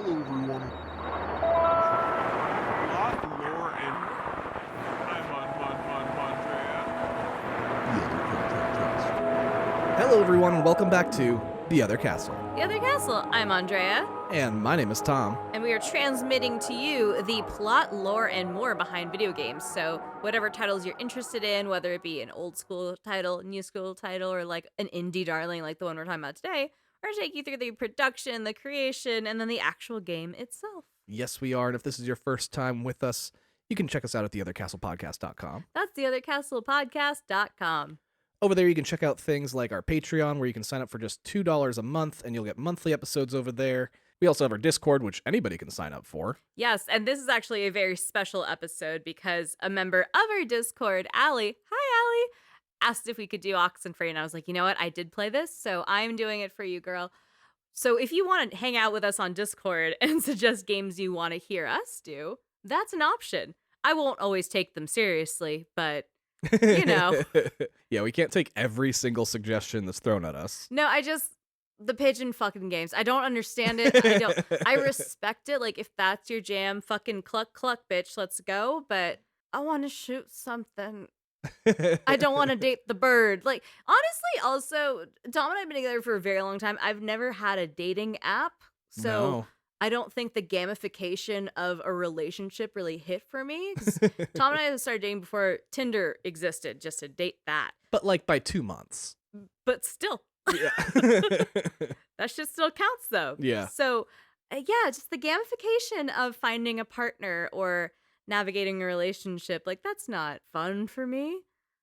Hello, everyone. Lot lore and I'm on Andrea. Hello, everyone, and welcome back to The Other Castle. The Other Castle. I'm Andrea. And my name is Tom. And we are transmitting to you the plot, lore, and more behind video games. So whatever titles you're interested in, whether it be an old school title, new school title, or like an indie darling like the one we're talking about today, we're going to take you through the production, the creation, and then the actual game itself. Yes, we are, and if this is your first time with us, you can check us out at theothercastlepodcast.com. That's theothercastlepodcast.com. Over there, you can check out things like our Patreon, where you can sign up for just $2 a month, and you'll get monthly episodes over there. We also have our Discord, which anybody can sign up for. Yes, and this is actually a very special episode because a member of our Discord, Allie, hi Allie, asked if we could do Oxenfree, and I was like, you know what, I did play this, so I'm doing it for you, girl. So if you want to hang out with us on Discord and suggest games you want to hear us do, that's an option. I won't always take them seriously, but you know. Yeah, we can't take every single suggestion that's thrown at us. No, the pigeon fucking games. I don't understand it. I respect it. Like, if that's your jam, fucking cluck, cluck, bitch, let's go. But I want to shoot something. I don't want to date the bird. Like, honestly, also, Tom and I have been together for a very long time. I've never had a dating app. So No. I don't think the gamification of a relationship really hit for me. 'Cause Tom and I started dating before Tinder existed, just to date that. But like by 2 months. But still. Yeah. That shit still counts, though. Yeah. So, yeah, just the gamification of finding a partner or navigating a relationship, like, that's not fun for me.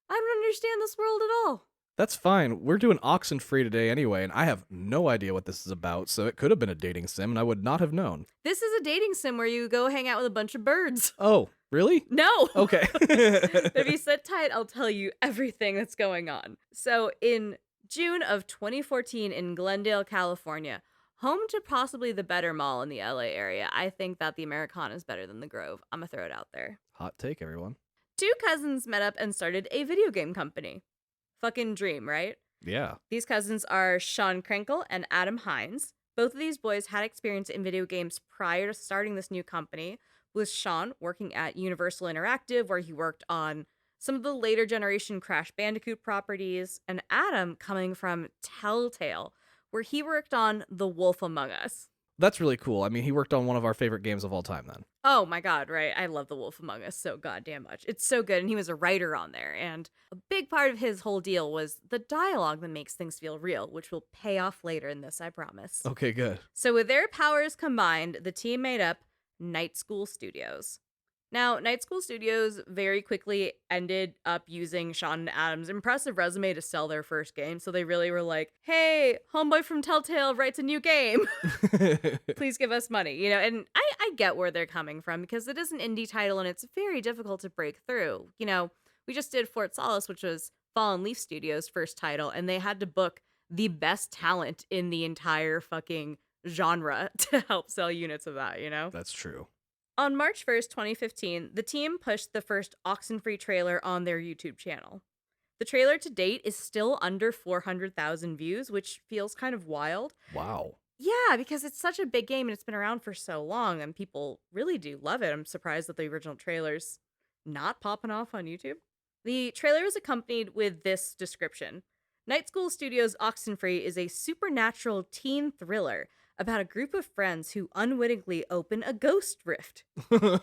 I don't understand this world at all. That's fine. We're doing Oxenfree today anyway, and I have no idea what this is about, so it could have been a dating sim, and I would not have known. This is a dating sim where you go hang out with a bunch of birds. Oh, really? No. Okay. If you sit tight, I'll tell you everything that's going on. So, in June of 2014 in Glendale, California, home to possibly the better mall in the LA area, I think that the Americana is better than the Grove. I'm gonna throw it out there. Hot take, everyone. Two cousins met up and started a video game company. Fucking dream, right? Yeah. These cousins are Sean Krinkle and Adam Hines. Both of these boys had experience in video games prior to starting this new company, with Sean working at Universal Interactive, where he worked on some of the later generation Crash Bandicoot properties, and Adam coming from Telltale, where he worked on The Wolf Among Us. That's really cool. I mean, he worked on one of our favorite games of all time then. Oh my god, right? I love The Wolf Among Us so goddamn much. It's so good, and he was a writer on there, and a big part of his whole deal was the dialogue that makes things feel real, which will pay off later in this, I promise. Okay, good. So with their powers combined, the team made up Night School Studios. Now, Night School Studios very quickly ended up using Sean and Adam's impressive resume to sell their first game, so they really were like, hey, homeboy from Telltale writes a new game. Please give us money, you know, and I get where they're coming from because it is an indie title and it's very difficult to break through. You know, we just did Fort Solace, which was Fallen Leaf Studios' first title, and they had to book the best talent in the entire fucking genre to help sell units of that, you know? That's true. On March 1st, 2015, the team pushed the first Oxenfree trailer on their YouTube channel. The trailer to date is still under 400,000 views, which feels kind of wild. Wow. Yeah, because it's such a big game and it's been around for so long and people really do love it. I'm surprised that the original trailer's not popping off on YouTube. The trailer is accompanied with this description. Night School Studios' Oxenfree is a supernatural teen thriller about a group of friends who unwittingly open a ghost rift.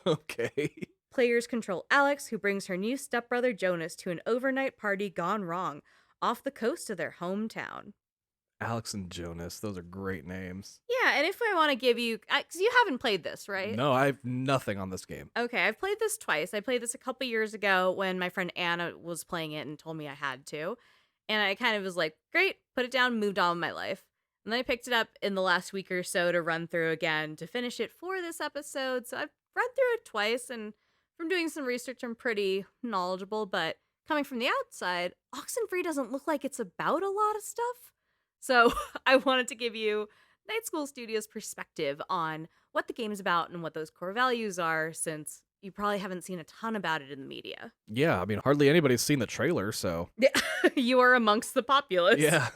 Okay. Players control Alex, who brings her new stepbrother Jonas to an overnight party gone wrong off the coast of their hometown. Alex and Jonas, those are great names. Yeah, and if I want to give you... Because you haven't played this, right? No, I have nothing on this game. Okay, I've played this twice. I played this a couple years ago when my friend Anna was playing it and told me I had to. And I kind of was like, great, put it down, moved on with my life. And then I picked it up in the last week or so to run through again to finish it for this episode. So I've read through it twice, and from doing some research, I'm pretty knowledgeable. But coming from the outside, Oxenfree doesn't look like it's about a lot of stuff. So I wanted to give you Night School Studios' perspective on what the game is about and what those core values are, since you probably haven't seen a ton about it in the media. Yeah, I mean, hardly anybody's seen the trailer, so... You are amongst the populace. Yeah.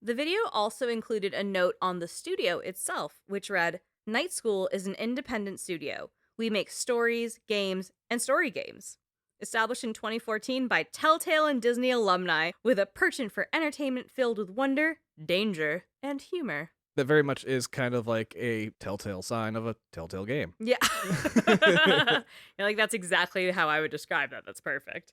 The video also included a note on the studio itself, which read, Night School is an independent studio. We make stories, games, and story games. Established in 2014 by Telltale and Disney alumni, with a penchant for entertainment filled with wonder, danger, and humor. That very much is kind of like a telltale sign of a telltale game. Yeah. Like, that's exactly how I would describe that. That's perfect.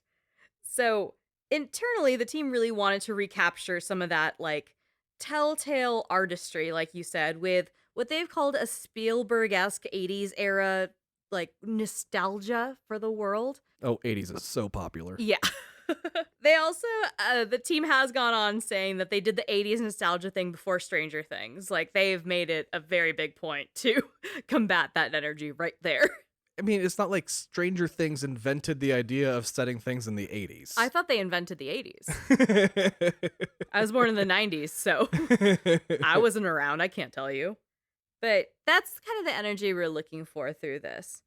So, internally, the team really wanted to recapture some of that, like, telltale artistry, like you said, with what they've called a Spielberg-esque 80s era, like, nostalgia for the world. Oh, 80s is so popular. Yeah. They also, the team has gone on saying that they did the 80s nostalgia thing before Stranger Things. Like, they've made it a very big point to combat that energy right there. I mean, it's not like Stranger Things invented the idea of setting things in the 80s. I thought they invented the 80s. I was born in the 90s, so I wasn't around. I can't tell you. But that's kind of the energy we're looking for through this.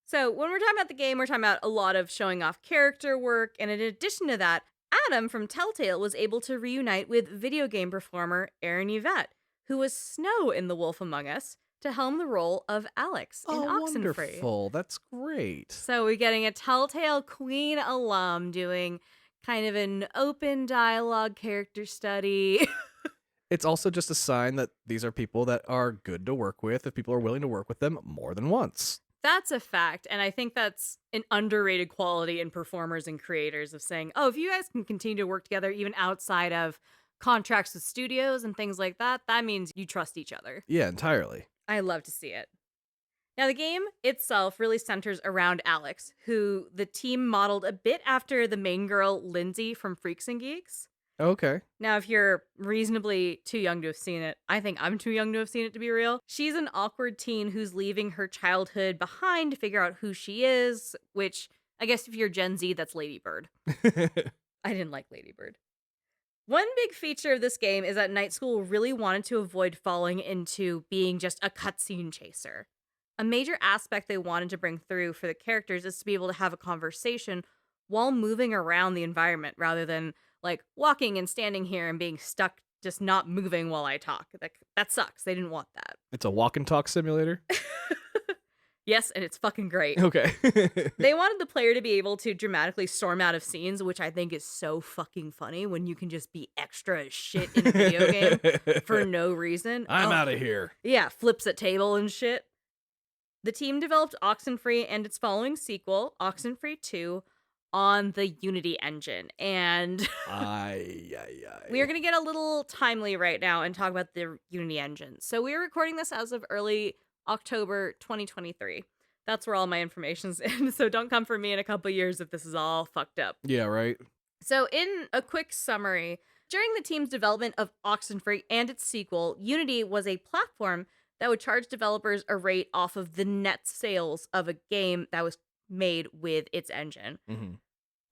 So when we're talking about the game, we're talking about a lot of showing off character work. And in addition to that, Adam from Telltale was able to reunite with video game performer Aaron Yvette, who was Snow in The Wolf Among Us, to helm the role of Alex in Oxenfree. Wonderful. That's great. So we're getting a Telltale Queen alum doing kind of an open dialogue character study. It's also just a sign that these are people that are good to work with if people are willing to work with them more than once. That's a fact. And I think that's an underrated quality in performers and creators of saying, oh, if you guys can continue to work together even outside of contracts with studios and things like that, that means you trust each other. Yeah, entirely. I love to see it. Now, the game itself really centers around Alex, who the team modeled a bit after the main girl, Lindsay from Freaks and Geeks. Okay. Now, if you're reasonably too young to have seen it, I think I'm too young to have seen it to be real. She's an awkward teen who's leaving her childhood behind to figure out who she is, which I guess if you're Gen Z, that's Ladybird. I didn't like Ladybird. One big feature of this game is that Night School really wanted to avoid falling into being just a cutscene chaser. A major aspect they wanted to bring through for the characters is to be able to have a conversation while moving around the environment rather than like walking and standing here and being stuck just not moving while I talk. That sucks. They didn't want that. It's a walk and talk simulator? Yes, and it's fucking great. Okay. They wanted the player to be able to dramatically storm out of scenes, which I think is so fucking funny when you can just be extra as shit in a video game for no reason. I'm out of here. Yeah, flips at table and shit. The team developed Oxenfree and its following sequel, Oxenfree 2, on the Unity engine. And we are going to get a little timely right now and talk about the Unity engine. So we're recording this as of early October 2023. That's where all my information's in. So don't come for me in a couple years if this is all fucked up. Yeah, right. So in a quick summary, during the team's development of Oxenfree and its sequel, Unity was a platform that would charge developers a rate off of the net sales of a game that was made with its engine. Mm-hmm.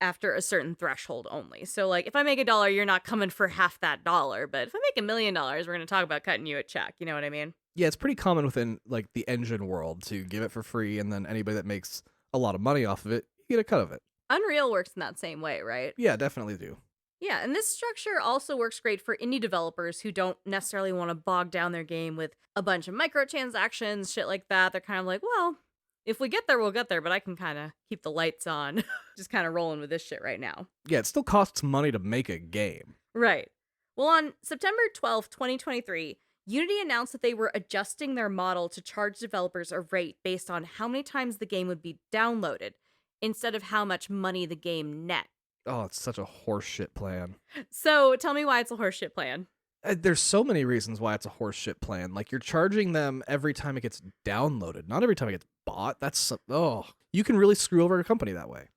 After a certain threshold only. So, like, if I make $1, you're not coming for half that dollar. But if I make $1 million, we're going to talk about cutting you a check. You know what I mean? Yeah, it's pretty common within, like, the engine world to give it for free, and then anybody that makes a lot of money off of it, you get a cut of it. Unreal works in that same way, right? Yeah, definitely do. Yeah, and this structure also works great for indie developers who don't necessarily want to bog down their game with a bunch of microtransactions, shit like that. They're kind of like, well, if we get there, we'll get there, but I can kind of keep the lights on. Just kind of rolling with this shit right now. Yeah, it still costs money to make a game. Right. Well, on September 12th, 2023, Unity announced that they were adjusting their model to charge developers a rate based on how many times the game would be downloaded, instead of how much money the game net. Oh, it's such a horseshit plan. So tell me why it's a horseshit plan. There's so many reasons why it's a horseshit plan. Like, you're charging them every time it gets downloaded, not every time it gets bought. You can really screw over a company that way.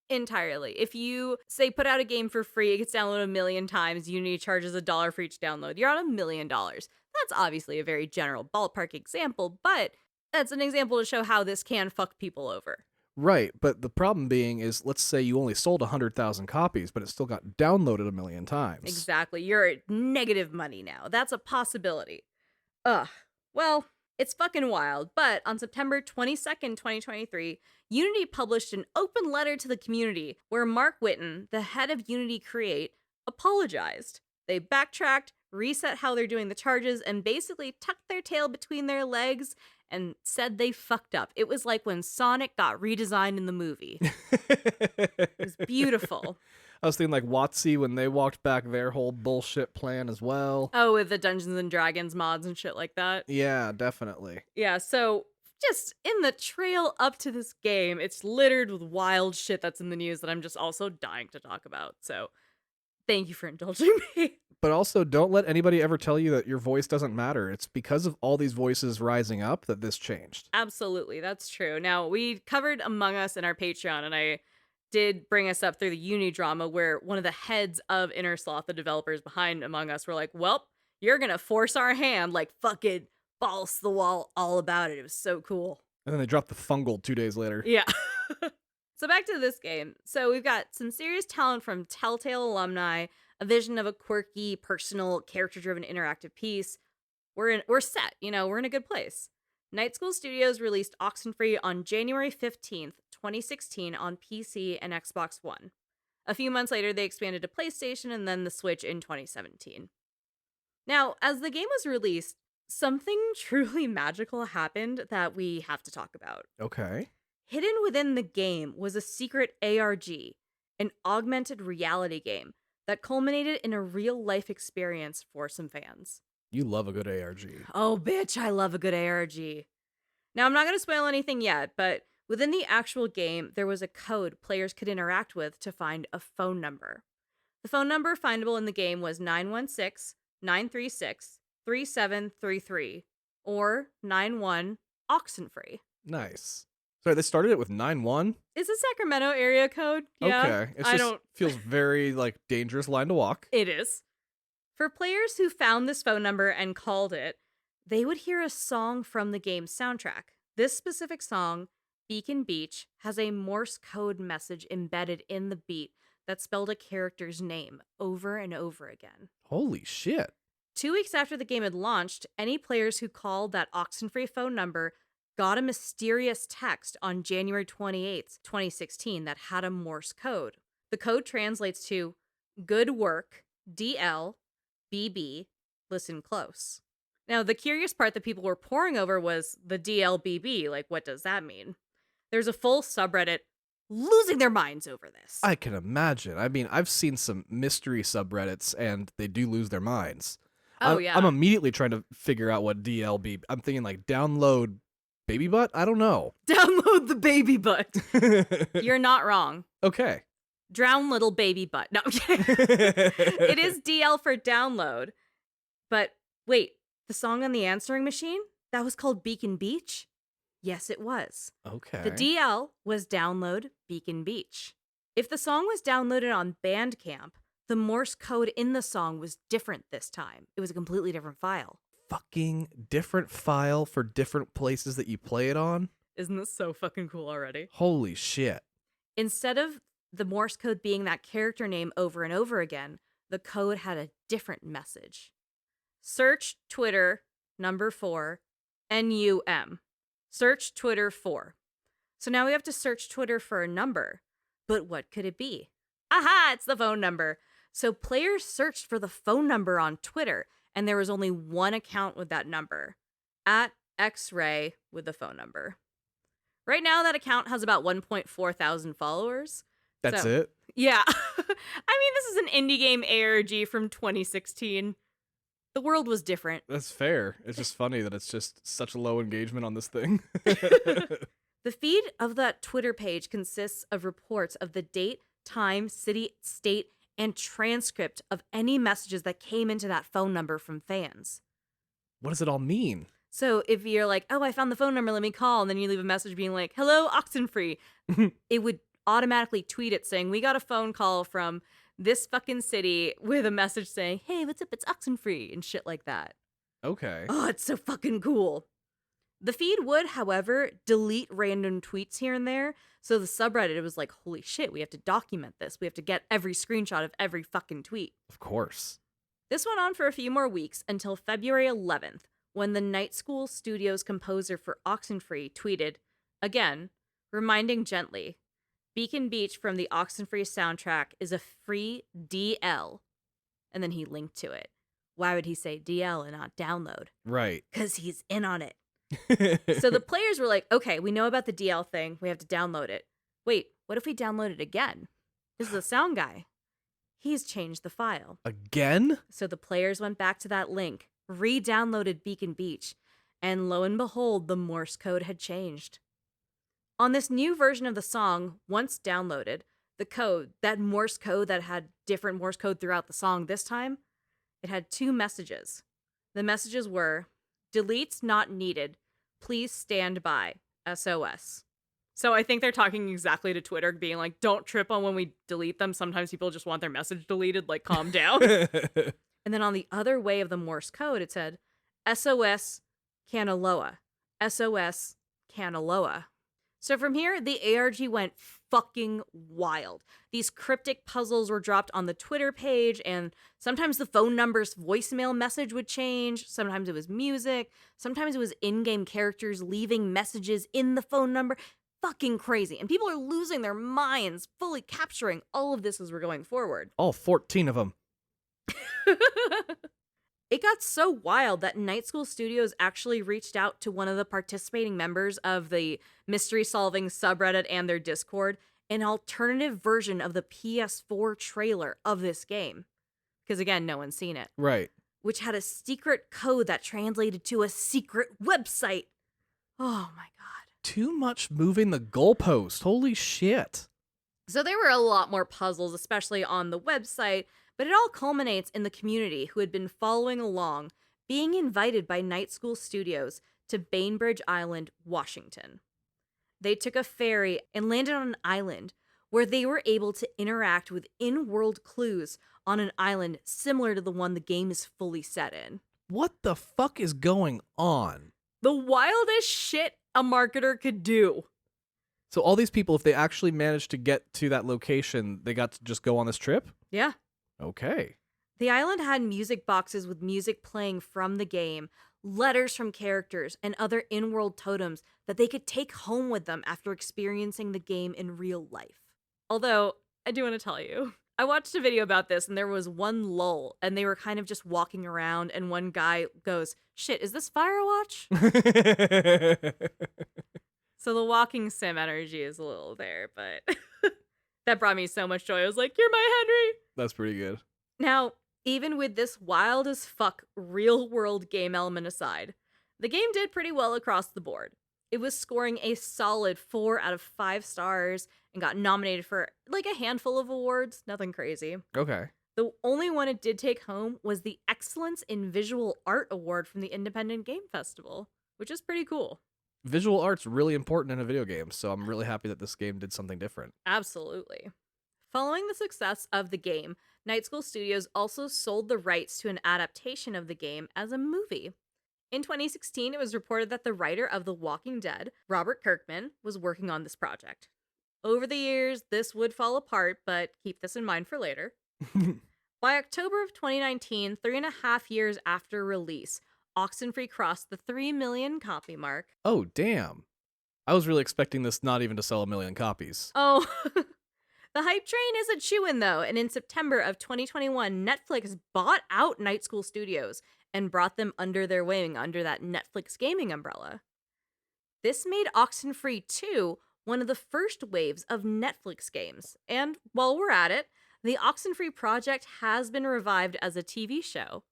Entirely. If you say put out a game for free, it gets downloaded 1 million times, Unity charges $1 for each download, you're on $1 million. That's obviously a very general ballpark example, but that's an example to show how this can fuck people over. Right, but the problem being is, let's say you only sold 100,000 copies, but it still got downloaded 1 million times. Exactly. You're at negative money now. That's a possibility. Ugh. Well, it's fucking wild, but on September 22nd, 2023, Unity published an open letter to the community where Mark Whitten, the head of Unity Create, apologized. They backtracked, reset how they're doing the charges, and basically tucked their tail between their legs and said they fucked up. It was like when Sonic got redesigned in the movie. It was beautiful. I was thinking like WotC when they walked back their whole bullshit plan as well. Oh, with the Dungeons and Dragons mods and shit like that. Yeah, definitely. Yeah, so just in the trail up to this game, it's littered with wild shit that's in the news that I'm just also dying to talk about. So thank you for indulging me. But also, don't let anybody ever tell you that your voice doesn't matter. It's because of all these voices rising up that this changed. Absolutely, that's true. Now, we covered Among Us in our Patreon, and I did bring us up through the uni drama where one of the heads of Inner Sloth, the developers behind Among Us, were like, well, you're gonna force our hand, like fucking balls to the wall all about it. It was so cool. And then they dropped the fungal 2 days later. Yeah. So back to this game. So we've got some serious talent from Telltale alumni, a vision of a quirky, personal, character-driven interactive piece. We're set, we're in a good place. Night School Studios released Oxenfree on January 15th, 2016 on PC and Xbox One. A few months later, they expanded to PlayStation and then the Switch in 2017. Now, as the game was released, something truly magical happened that we have to talk about. Okay. Hidden within the game was a secret ARG, an augmented reality game that culminated in a real-life experience for some fans. You love a good ARG. Oh, bitch, I love a good ARG. Now, I'm not going to spoil anything yet, but within the actual game, there was a code players could interact with to find a phone number. The phone number findable in the game was 916-936-3733 or 91 Oxenfree. Nice. Sorry, they started it with 9-1? It's a Sacramento area code. Yeah, okay. It just feels very, dangerous line to walk. It is. For players who found this phone number and called it, they would hear a song from the game's soundtrack. This specific song, Beacon Beach, has a Morse code message embedded in the beat that spelled a character's name over and over again. Holy shit. 2 weeks after the game had launched, any players who called that Oxenfree phone number got a mysterious text on January 28th, 2016 that had a Morse code. The code translates to, "Good work, DL, BB, listen close." Now, the curious part that people were poring over was the DLBB. Like, what does that mean? There's a full subreddit losing their minds over this. I can imagine. I mean, I've seen some mystery subreddits, and they do lose their minds. Oh, yeah. I'm immediately trying to figure out what DLB... I'm thinking, download baby butt? I don't know. Download the baby butt. You're not wrong. Okay. Drown little baby butt. No, I'm kidding. It is DL for download. But wait, the song on the answering machine? That was called Beacon Beach? Yes, it was. Okay. The DL was download Beacon Beach. If the song was downloaded on Bandcamp, the Morse code in the song was different this time. It was a completely different file. Fucking different file for different places that you play it on? Isn't this so fucking cool already? Holy shit. Instead of the Morse code being that character name over and over again, the code had a different message. Search Twitter, 4, NUM. Search Twitter 4. So now we have to search Twitter for a number. But what could it be? Aha, it's the phone number. So players searched for the phone number on Twitter, and there was only one account with that number, @xray with the phone number. Right now, that account has about 1.4 thousand followers. That's it? Yeah. I mean, this is an indie game ARG from 2016. The world was different. That's fair. It's just funny that it's just such low engagement on this thing. The feed of that Twitter page consists of reports of the date, time, city, state, and transcript of any messages that came into that phone number from fans. What does it all mean? So if you're like, oh, I found the phone number, let me call, and then you leave a message being like, hello, Oxenfree, it would automatically tweet it saying, we got a phone call from this fucking city with a message saying, hey, what's up, it's Oxenfree, and shit like that. Okay. Oh, it's so fucking cool. The feed would, however, delete random tweets here and there. So the subreddit, it was like, holy shit, we have to document this. We have to get every screenshot of every fucking tweet. Of course. This went on for a few more weeks until February 11th, when the Night School Studios composer for Oxenfree tweeted, again, reminding gently, Beacon Beach from the Oxenfree soundtrack is a free DL. And then he linked to it. Why would he say DL and not download? Right. Because he's in on it. So the players were like, okay, we know about the DL thing. We have to download it. Wait, what if we download it again? This is the sound guy. He's changed the file. Again? So the players went back to that link, re-downloaded Beacon Beach, and lo and behold, the Morse code had changed. On this new version of the song, once downloaded, the code, that Morse code that had different Morse code throughout the song this time, it had 2 messages. The messages were, deletes not needed. Please stand by. SOS. So I think they're talking exactly to Twitter, being like, don't trip on when we delete them. Sometimes people just want their message deleted, like, calm down. And then on the other way of the Morse code, it said, SOS Kanaloa. SOS Kanaloa. So from here, the ARG went fucking wild. These cryptic puzzles were dropped on the Twitter page, and sometimes the phone number's voicemail message would change. Sometimes it was music. Sometimes it was in-game characters leaving messages in the phone number. Fucking crazy. And people are losing their minds, fully capturing all of this as we're going forward. All 14 of them. It got so wild that Night School Studios actually reached out to one of the participating members of the mystery solving subreddit and their Discord, an alternative version of the PS4 trailer of this game. Because again, no one's seen it. Right. Which had a secret code that translated to a secret website. Oh my God. Too much moving the goalpost. Holy shit. So there were a lot more puzzles, especially on the website, but it all culminates in the community who had been following along, being invited by Night School Studios to Bainbridge Island, Washington. They took a ferry and landed on an island where they were able to interact with in-world clues on an island similar to the one the game is fully set in. What the fuck is going on? The wildest shit a marketer could do. So all these people, if they actually managed to get to that location, they got to just go on this trip? Yeah. Okay. The island had music boxes with music playing from the game, letters from characters, and other in-world totems that they could take home with them after experiencing the game in real life. Although, I do want to tell you, I watched a video about this and there was one lull and they were kind of just walking around and one guy goes, shit, is this Firewatch? So the walking sim energy is a little there, but that brought me so much joy. I was like, you're my Henry. That's pretty good. Now, even with this wild as fuck real world game element aside, the game did pretty well across the board. It was scoring a solid 4 out of 5 stars and got nominated for like a handful of awards, nothing crazy. Okay. The only one it did take home was the Excellence in Visual Art Award from the Independent Game Festival, which is pretty cool. Visual art's really important in a video game, so I'm really happy that this game did something different. Absolutely. Following the success of the game, Night School Studios also sold the rights to an adaptation of the game as a movie. In 2016, it was reported that the writer of The Walking Dead, Robert Kirkman, was working on this project. Over the years, this would fall apart, but keep this in mind for later. By October of 2019, 3.5 years after release, Oxenfree crossed the 3 million copy mark. Oh, damn. I was really expecting this not even to sell 1 million copies. Oh, the hype train is a chewin' though, and in September of 2021, Netflix bought out Night School Studios and brought them under their wing under that Netflix gaming umbrella. This made Oxenfree 2 one of the first waves of Netflix games, and while we're at it, the Oxenfree project has been revived as a TV show,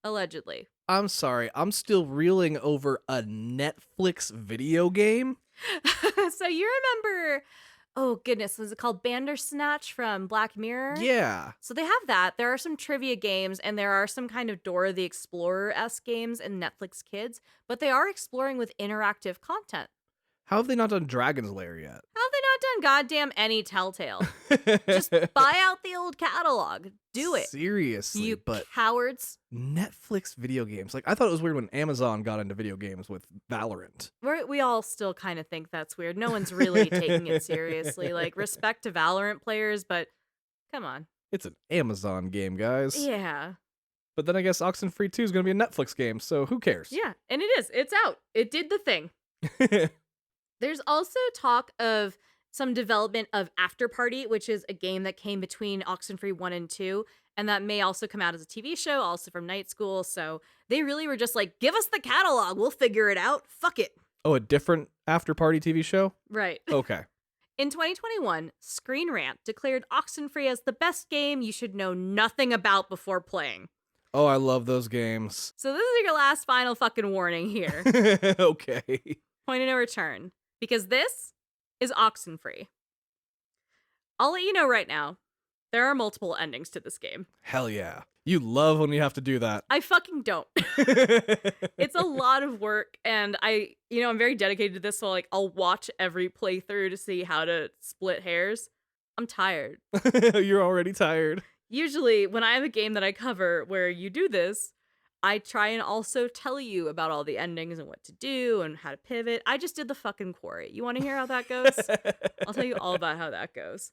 allegedly. I'm sorry, I'm still reeling over a Netflix video game? So you remember, oh goodness, was it called Bandersnatch from Black Mirror? Yeah. So they have that. There are some trivia games and there are some kind of Dora the Explorer-esque games in Netflix Kids, but they are exploring with interactive content. How have they not done Dragon's Lair yet? How have they not done goddamn any Telltale? Just buy out the old catalog. Do it. Seriously, You but cowards. Netflix video games. Like, I thought it was weird when Amazon got into video games with Valorant. We all still kind of think that's weird. No one's really taking it seriously. Like, respect to Valorant players, but come on. It's an Amazon game, guys. Yeah. But then I guess Oxenfree 2 is going to be a Netflix game, so who cares? Yeah, and it is. It's out. It did the thing. There's also talk of some development of After Party, which is a game that came between Oxenfree 1 and 2, And that may also come out as a TV show, also from Night School. So they really were just like, give us the catalog. We'll figure it out. Fuck it. Oh, a different after-party TV show? Right. Okay. In 2021, Screen Rant declared Oxenfree as the best game you should know nothing about before playing. Oh, I love those games. So this is your last final fucking warning here. Okay. Point of no return. Because this is Oxenfree. I'll let you know right now, there are multiple endings to this game. Hell yeah. You love when you have to do that. I fucking don't. It's a lot of work, and I'm very dedicated to this, so like I'll watch every playthrough to see how to split hairs. I'm tired. You're already tired. Usually, when I have a game that I cover where you do this, I try and also tell you about all the endings and what to do and how to pivot. I just did the fucking quarry. You want to hear how that goes? I'll tell you all about how that goes.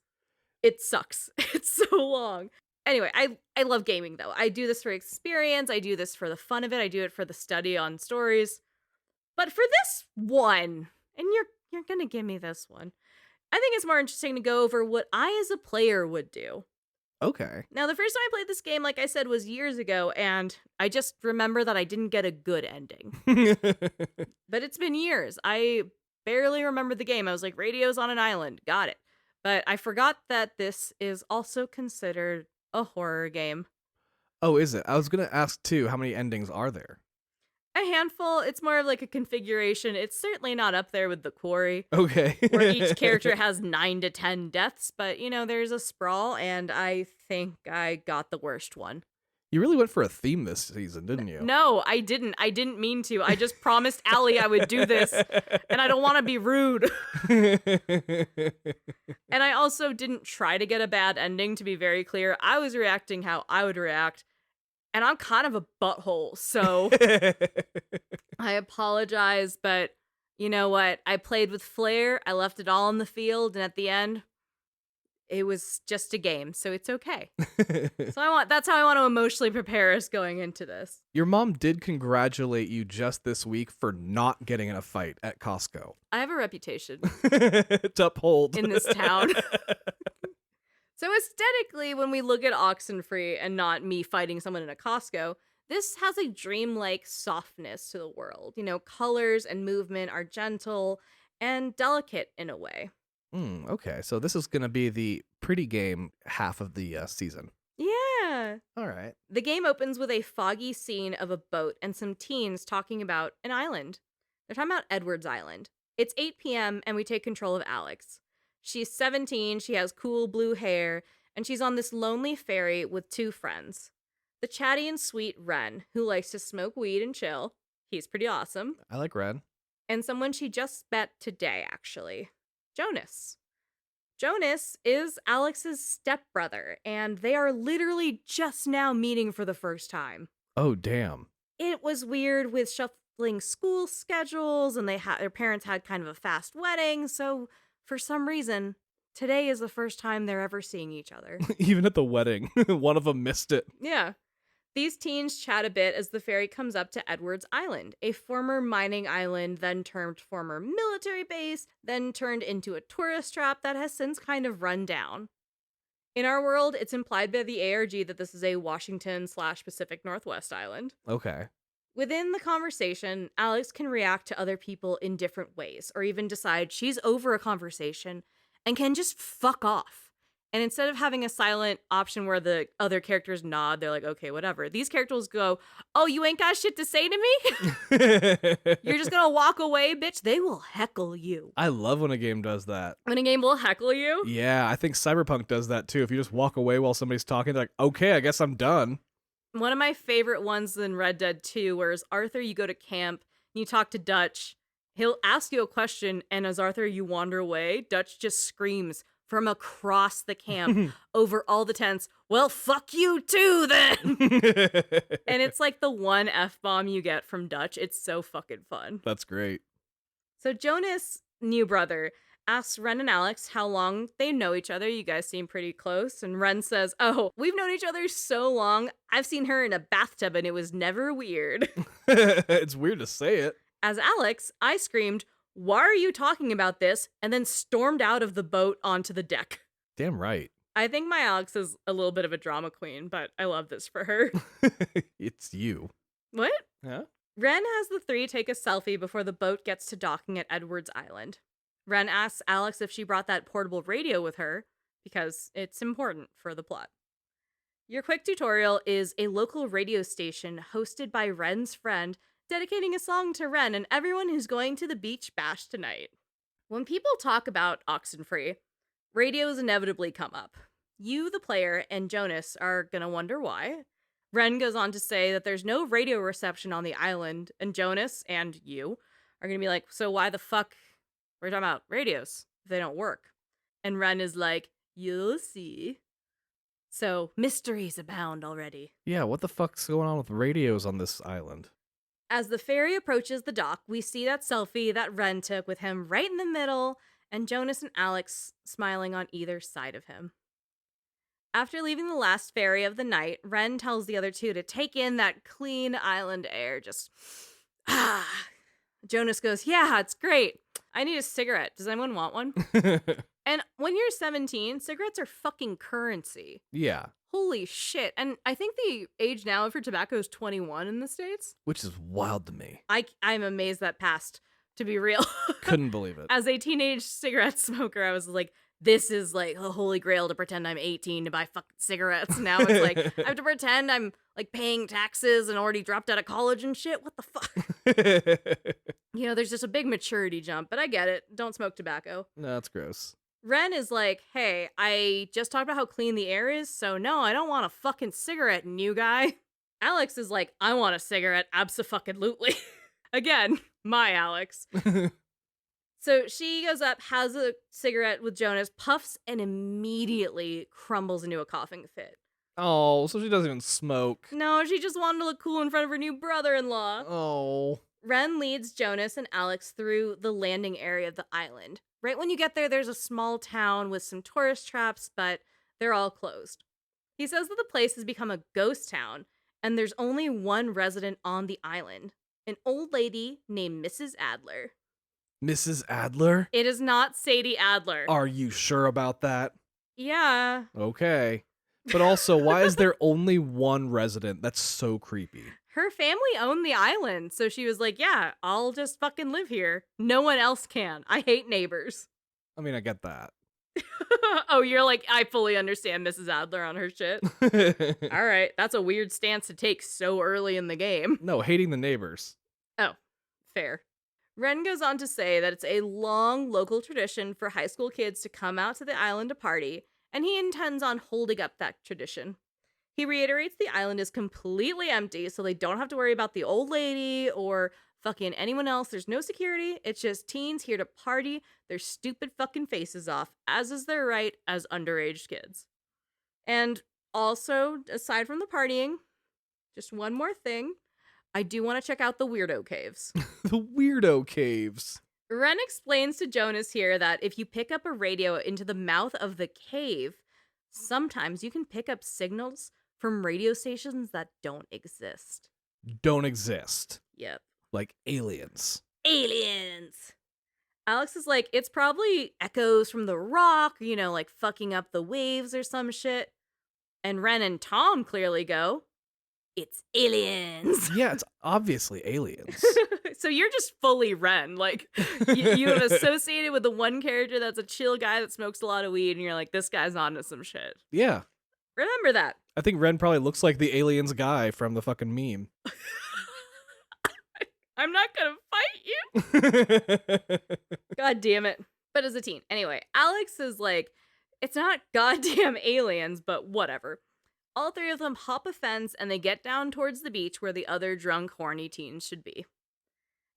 It sucks. It's so long. Anyway, I love gaming, though. I do this for experience. I do this for the fun of it. I do it for the study on stories. But for this one, and you're going to give me this one, I think it's more interesting to go over what I as a player would do. Okay. Now, the first time I played this game, like I said, was years ago, and I just remember that I didn't get a good ending. But it's been years. I barely remember the game. I was like, radio's on an island. Got it. But I forgot that this is also considered a horror game. Oh, is it? I was going to ask, too, how many endings are there? A handful. It's more of like a configuration. It's certainly not up there with the quarry. Okay. Where each character has 9 to 10 deaths, but there's a sprawl, and I think I got the worst one. You really went for a theme this season, didn't you? No, I didn't. I didn't mean to. I just promised Allie I would do this, and I don't want to be rude. And I also didn't try to get a bad ending, to be very clear. I was reacting how I would react, and I'm kind of a butthole, so I apologize, but you know what? I played with flair. I left it all on the field, and at the end, it was just a game, so it's okay. So that's how I want to emotionally prepare us going into this. Your mom did congratulate you just this week for not getting in a fight at Costco. I have a reputation To uphold. in this town. So aesthetically, when we look at Oxenfree and not me fighting someone in a Costco, this has a dreamlike softness to the world. Colors and movement are gentle and delicate in a way. Okay, so this is going to be the pretty game half of the season. Yeah. All right. The game opens with a foggy scene of a boat and some teens talking about an island. They're talking about Edwards Island. It's 8 p.m. and we take control of Alex. She's 17, she has cool blue hair, and she's on this lonely ferry with 2 friends. The chatty and sweet Ren, who likes to smoke weed and chill. He's pretty awesome. I like red. And someone she just met today, actually. Jonas. Jonas is Alex's stepbrother, and they are literally just now meeting for the first time. Oh, damn. It was weird with shuffling school schedules, and their parents had kind of a fast wedding, so for some reason, today is the first time they're ever seeing each other. Even at the wedding, one of them missed it. Yeah. These teens chat a bit as the ferry comes up to Edwards Island, a former mining island, then termed former military base, then turned into a tourist trap that has since kind of run down. In our world, it's implied by the ARG that this is a Washington/Pacific Northwest island. Okay. Within the conversation, Alex can react to other people in different ways, or even decide she's over a conversation and can just fuck off. And instead of having a silent option where the other characters nod, they're like, okay, whatever. These characters go, oh, you ain't got shit to say to me? You're just gonna walk away, bitch? They will heckle you. I love when a game does that. When a game will heckle you? Yeah, I think Cyberpunk does that too. If you just walk away while somebody's talking, they're like, okay, I guess I'm done. One of my favorite ones in Red Dead 2, where as Arthur, you go to camp, and you talk to Dutch. He'll ask you a question, and as Arthur, you wander away. Dutch just screams from across the camp over all the tents, well, fuck you too, then! And it's like the one F-bomb you get from Dutch. It's so fucking fun. That's great. So Jonas' new brother asks Ren and Alex how long they know each other. You guys seem pretty close. And Ren says, oh, we've known each other so long. I've seen her in a bathtub and it was never weird. It's weird to say it. As Alex, I screamed, why are you talking about this? And then stormed out of the boat onto the deck. Damn right. I think my Alex is a little bit of a drama queen, but I love this for her. It's you. What? Yeah. Ren has the three take a selfie before the boat gets to docking at Edwards Island. Ren asks Alex if she brought that portable radio with her, because it's important for the plot. Your quick tutorial is a local radio station hosted by Ren's friend, dedicating a song to Ren and everyone who's going to the beach bash tonight. When people talk about Oxenfree, radios inevitably come up. You, the player, and Jonas are gonna wonder why. Ren goes on to say that there's no radio reception on the island, and Jonas and you are gonna be like, so why the fuck we're talking about radios if they don't work? And Ren is like, you'll see. So mysteries abound already. Yeah, what the fuck's going on with radios on this island? As the ferry approaches the dock, we see that selfie that Ren took with him right in the middle, and Jonas and Alex smiling on either side of him. After leaving the last ferry of the night, Ren tells the other two to take in that clean island air. Just, Jonas goes, yeah, it's great. I need a cigarette. Does anyone want one? And when you're 17, cigarettes are fucking currency. Yeah. Holy shit. And I think the age now for tobacco is 21 in the States. Which is wild to me. I'm amazed that passed, to be real. Couldn't believe it. As a teenage cigarette smoker, I was like, this is like a holy grail to pretend I'm 18 to buy fucking cigarettes. Now it's like, I have to pretend I'm like paying taxes and already dropped out of college and shit. What the fuck? You know, there's just a big maturity jump, but I get it. Don't smoke tobacco. No, that's gross. Ren is like, hey, I just talked about how clean the air is, so no, I don't want a fucking cigarette, new guy. Alex is like, I want a cigarette, abso-fucking-lutely. Again, my Alex. So she goes up, has a cigarette with Jonas, puffs, and immediately crumbles into a coughing fit. Oh, so she doesn't even smoke. No, she just wanted to look cool in front of her new brother-in-law. Oh. Ren leads Jonas and Alex through the landing area of the island. Right when you get there, there's a small town with some tourist traps, but they're all closed. He says that the place has become a ghost town, and there's only one resident on the island, an old lady named Mrs. Adler. Mrs. Adler? It is not Sadie Adler. Are you sure about that? Yeah. Okay. But also, why is there only one resident? That's so creepy. Her family owned the island, so she was like, yeah, I'll just fucking live here. No one else can. I hate neighbors. I mean, I get that. Oh, you're like, I fully understand Mrs. Adler on her shit. All right, that's a weird stance to take so early in the game. No, hating the neighbors. Oh, fair. Ren goes on to say that it's a long local tradition for high school kids to come out to the island to party, and he intends on holding up that tradition. He reiterates the island is completely empty, so they don't have to worry about the old lady or fucking anyone else. There's no security. It's just teens here to party their stupid fucking faces off, as is their right as underage kids. And also, aside from the partying, just one more thing. I do want to check out the weirdo caves. The weirdo caves. Ren explains to Jonas here that if you pick up a radio into the mouth of the cave, sometimes you can pick up signals from radio stations that don't exist. Don't exist. Yep. Like aliens. Aliens! Alex is like, it's probably echoes from the rock, you know, like fucking up the waves or some shit. And Ren and Tom clearly go, it's aliens. Yeah, it's obviously aliens. So you're just fully Ren. Like, you have associated with the one character that's a chill guy that smokes a lot of weed, and you're like, this guy's onto some shit. Yeah. Remember that. I think Ren probably looks like the aliens guy from the fucking meme. I'm not gonna fight you. God damn it. But as a teen. Anyway, Alex is like, it's not goddamn aliens, but whatever. All three of them hop a fence and they get down towards the beach where the other drunk, horny teens should be.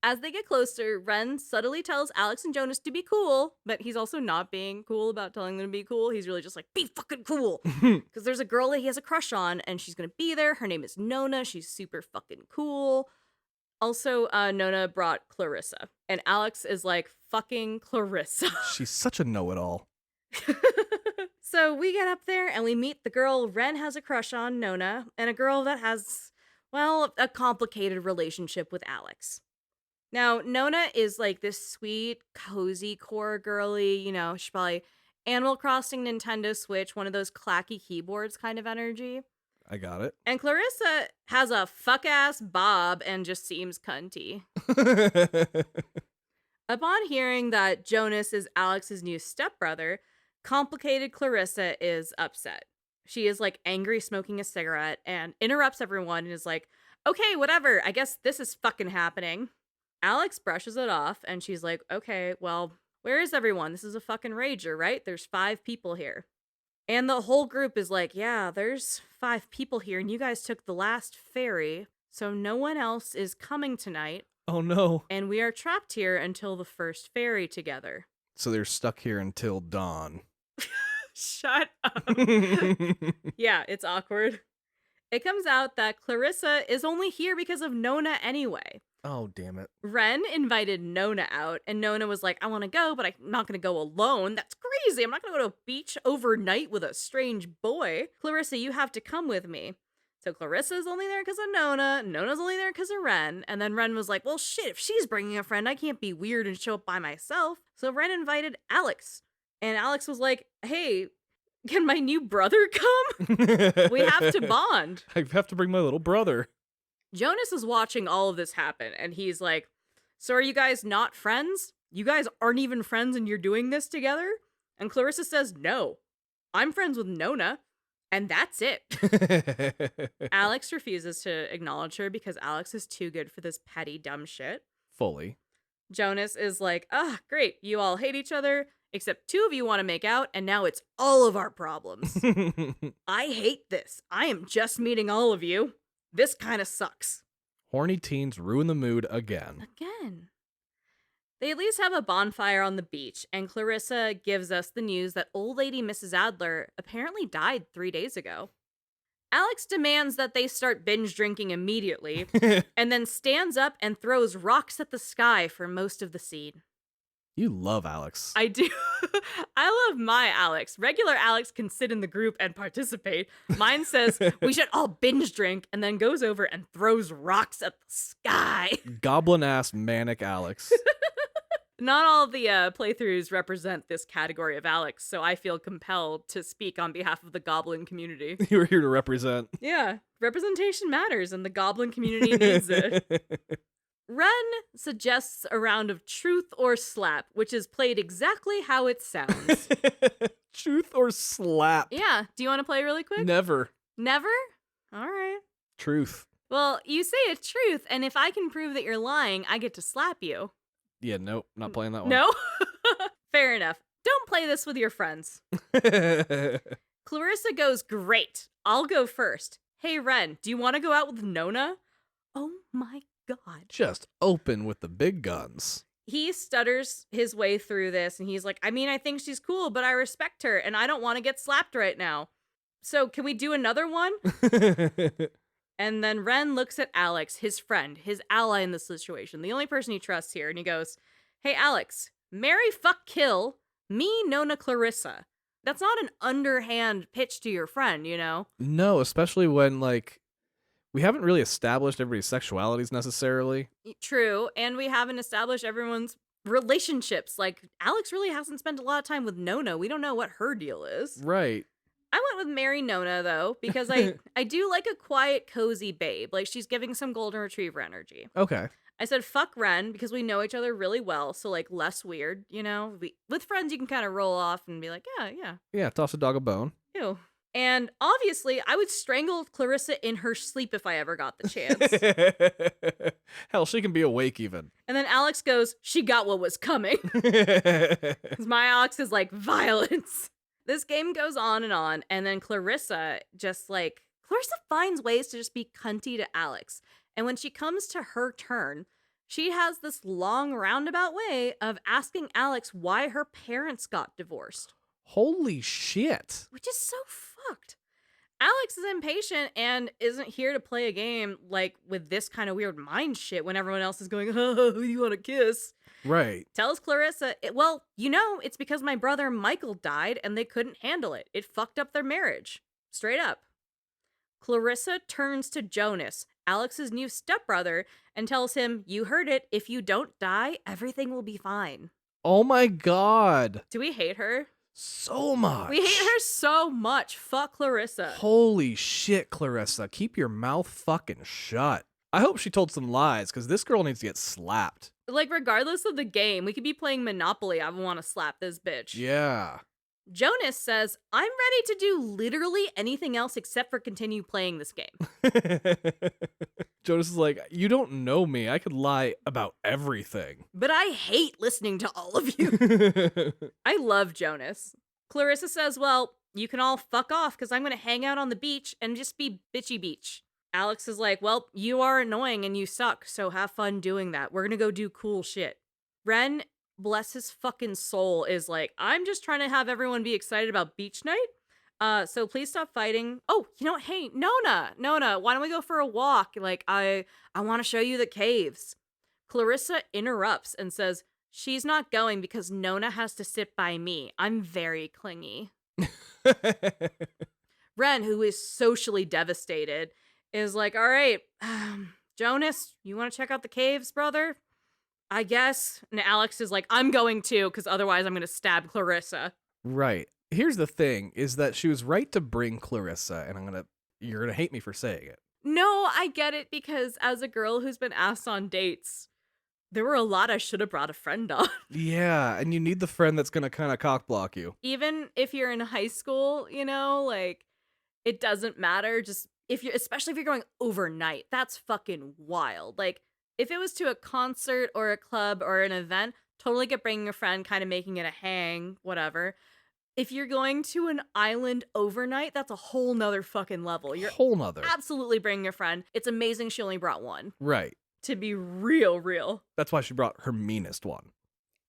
As they get closer, Ren subtly tells Alex and Jonas to be cool, but he's also not being cool about telling them to be cool. He's really just like, be fucking cool. Because there's a girl that he has a crush on, and she's going to be there. Her name is Nona. She's super fucking cool. Also, Nona brought Clarissa, and Alex is like, fucking Clarissa. She's such a know-it-all. So we get up there, and we meet the girl Ren has a crush on, Nona, and a girl that has, well, a complicated relationship with Alex. Now, Nona is like this sweet, cozy core girly, you know, she's probably Animal Crossing, Nintendo Switch, one of those clacky keyboards kind of energy. I got it. And Clarissa has a fuck-ass bob and just seems cunty. Upon hearing that Jonas is Alex's new stepbrother, complicated Clarissa is upset. She is like angry, smoking a cigarette, and interrupts everyone and is like, okay, whatever, I guess this is fucking happening. Alex brushes it off and she's like, okay, well, where is everyone? This is a fucking rager, right? There's 5 people here. And the whole group is like, yeah, there's 5 people here and you guys took the last ferry, so no one else is coming tonight. Oh no. And we are trapped here until the first ferry together. So they're stuck here until dawn. Shut up. Yeah, it's awkward. It comes out that Clarissa is only here because of Nona anyway. Oh, damn it. Ren invited Nona out, and Nona was like, I want to go, but I'm not going to go alone. That's crazy. I'm not going to go to a beach overnight with a strange boy. Clarissa, you have to come with me. So Clarissa's only there because of Nona. Nona's only there because of Ren. And then Ren was like, well, shit, if she's bringing a friend, I can't be weird and show up by myself. So Ren invited Alex. And Alex was like, hey, can my new brother come? We have to bond. I have to bring my little brother. Jonas is watching all of this happen. And he's like, so are you guys not friends? You guys aren't even friends and you're doing this together? And Clarissa says, no, I'm friends with Nona. And that's it. Alex refuses to acknowledge her because Alex is too good for this petty, dumb shit. Fully. Jonas is like, ah, great. You all hate each other, except 2 of you want to make out, and now it's all of our problems. I hate this. I am just meeting all of you. This kind of sucks. Horny teens ruin the mood again. Again. They at least have a bonfire on the beach, and Clarissa gives us the news that old lady Mrs. Adler apparently died 3 days ago. Alex demands that they start binge drinking immediately, and then stands up and throws rocks at the sky for most of the scene. You love Alex. I do. I love my Alex. Regular Alex can sit in the group and participate. Mine says we should all binge drink and then goes over and throws rocks at the sky. Goblin-ass manic Alex. Not all of the playthroughs represent this category of Alex, so I feel compelled to speak on behalf of the goblin community. You were here to represent. Yeah, representation matters and the goblin community needs it. Ren suggests a round of truth or slap, which is played exactly how it sounds. Truth or slap? Yeah, do you want to play really quick? Never. Never? All right. Truth. Well, you say a truth, and if I can prove that you're lying, I get to slap you. Yeah, nope, not playing that one. No? Fair enough. Don't play this with your friends. Clarissa goes, great. I'll go first. Hey, Ren, do you want to go out with Nona? Oh my God. Just open with the big guns. He stutters his way through this, and he's like, I mean, I think she's cool, but I respect her, and I don't want to get slapped right now. So can we do another one? And then Ren looks at Alex, his friend, his ally in this situation, the only person he trusts here, and he goes, hey, Alex, marry, fuck, kill, me, Nona, Clarissa. That's not an underhand pitch to your friend, you know? No, especially when, like, we haven't really established everybody's sexualities necessarily. True, and we haven't established everyone's relationships. Like, Alex really hasn't spent a lot of time with Nona. We don't know what her deal is. Right. I went with marry Nona, though, because I do like a quiet, cozy babe. Like, she's giving some golden retriever energy. Okay. I said fuck Ren because we know each other really well, so, like, less weird, you know? With friends, you can kind of roll off and be like, yeah. Yeah, toss a dog a bone. Ew. And obviously, I would strangle Clarissa in her sleep if I ever got the chance. Hell, she can be awake even. And then Alex goes, she got what was coming. Because my Alex is like violence. This game goes on, and then Clarissa finds ways to just be cunty to Alex. And when she comes to her turn, she has this long roundabout way of asking Alex why her parents got divorced. Holy shit. Which is so fucked. Alex is impatient and isn't here to play a game like with this kind of weird mind shit when everyone else is going, oh, you want to kiss? Right. Tells Clarissa, well, you know, it's because my brother Michael died and they couldn't handle it. It fucked up their marriage. Straight up. Clarissa turns to Jonas, Alex's new stepbrother, and tells him, you heard it. If you don't die, everything will be fine. Oh my God. Do we hate her? So much. We hate her so much. Fuck Clarissa. Holy shit, Clarissa. Keep your mouth fucking shut. I hope she told some lies, because this girl needs to get slapped. Like, regardless of the game, we could be playing Monopoly. I want to slap this bitch. Yeah. Jonas says, I'm ready to do literally anything else except for continue playing this game. Jonas is like, you don't know me. I could lie about everything. But I hate listening to all of you. I love Jonas. Clarissa says, well, you can all fuck off because I'm going to hang out on the beach and just be bitchy beach. Alex is like, well, you are annoying and you suck, so have fun doing that. We're going to go do cool shit. Ren, bless his fucking soul, is like, I'm just trying to have everyone be excited about beach night. So please stop fighting. Oh, you know what? Hey, Nona, why don't we go for a walk? Like, I want to show you the caves. Clarissa interrupts and says, she's not going because Nona has to sit by me. I'm very clingy. Ren, who is socially devastated, is like, all right, Jonas, you want to check out the caves, brother? I guess. And Alex is like, I'm going to, because otherwise I'm going to stab Clarissa. Right. Here's the thing, is that she was right to bring Clarissa, and you're gonna hate me for saying it. No, I get it, because as a girl who's been asked on dates, there were a lot I should have brought a friend on. Yeah, and you need the friend that's gonna kind of cock block you. Even if you're in high school, you know, like, it doesn't matter. Just especially if you're going overnight, that's fucking wild. Like, if it was to a concert or a club or an event, totally get bringing a friend, kind of making it a hang, whatever. If you're going to an island overnight, that's a whole nother fucking level. You're Whole nother. absolutely bringing a friend. It's amazing she only brought one. Right. To be real. That's why she brought her meanest one.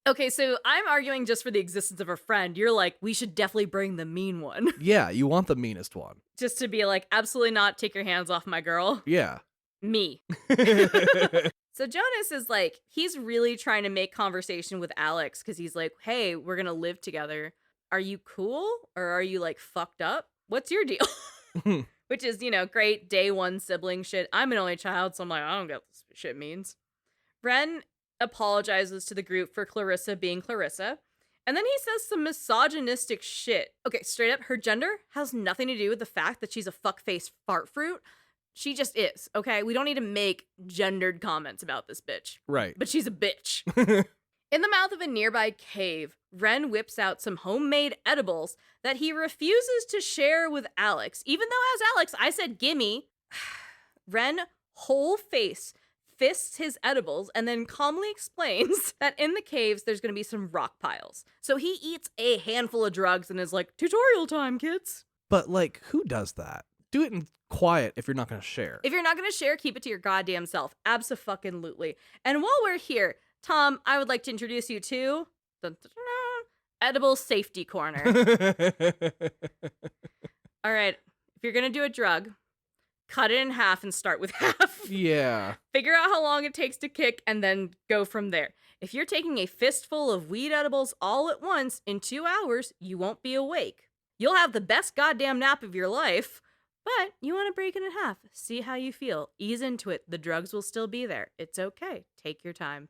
Okay, so I'm arguing just for the existence of a friend. You're like, we should definitely bring the mean one. Yeah, you want the meanest one. Just to be like, absolutely not, take your hands off my girl. Yeah. Me. So Jonas is like, he's really trying to make conversation with Alex because he's like, hey, we're going to live together. Are you cool or are you like fucked up? What's your deal? Which is, you know, great day one sibling shit. I'm an only child, so I'm like, I don't get what this shit means. Ren apologizes to the group for Clarissa being Clarissa. And then he says some misogynistic shit. Okay, straight up, her gender has nothing to do with the fact that she's a fuckface fart fruit. She just is, okay? We don't need to make gendered comments about this bitch. Right. But she's a bitch. In the mouth of a nearby cave, Ren whips out some homemade edibles that he refuses to share with Alex. Even though as Alex, I said, gimme. Ren, whole face, fists his edibles and then calmly explains that in the caves, there's going to be some rock piles. So he eats a handful of drugs and is like, tutorial time, kids. But, like, who does that? Do it in quiet if you're not going to share. If you're not going to share, keep it to your goddamn self. Abso-fucking-lutely. And while we're here, Tom, I would like to introduce you to Edible Safety Corner. All right, if you're going to do a drug, cut it in half and start with half. Yeah. Figure out how long it takes to kick and then go from there. If you're taking a fistful of weed edibles all at once in 2 hours, you won't be awake. You'll have the best goddamn nap of your life, but you want to break it in half. See how you feel. Ease into it. The drugs will still be there. It's okay. Take your time.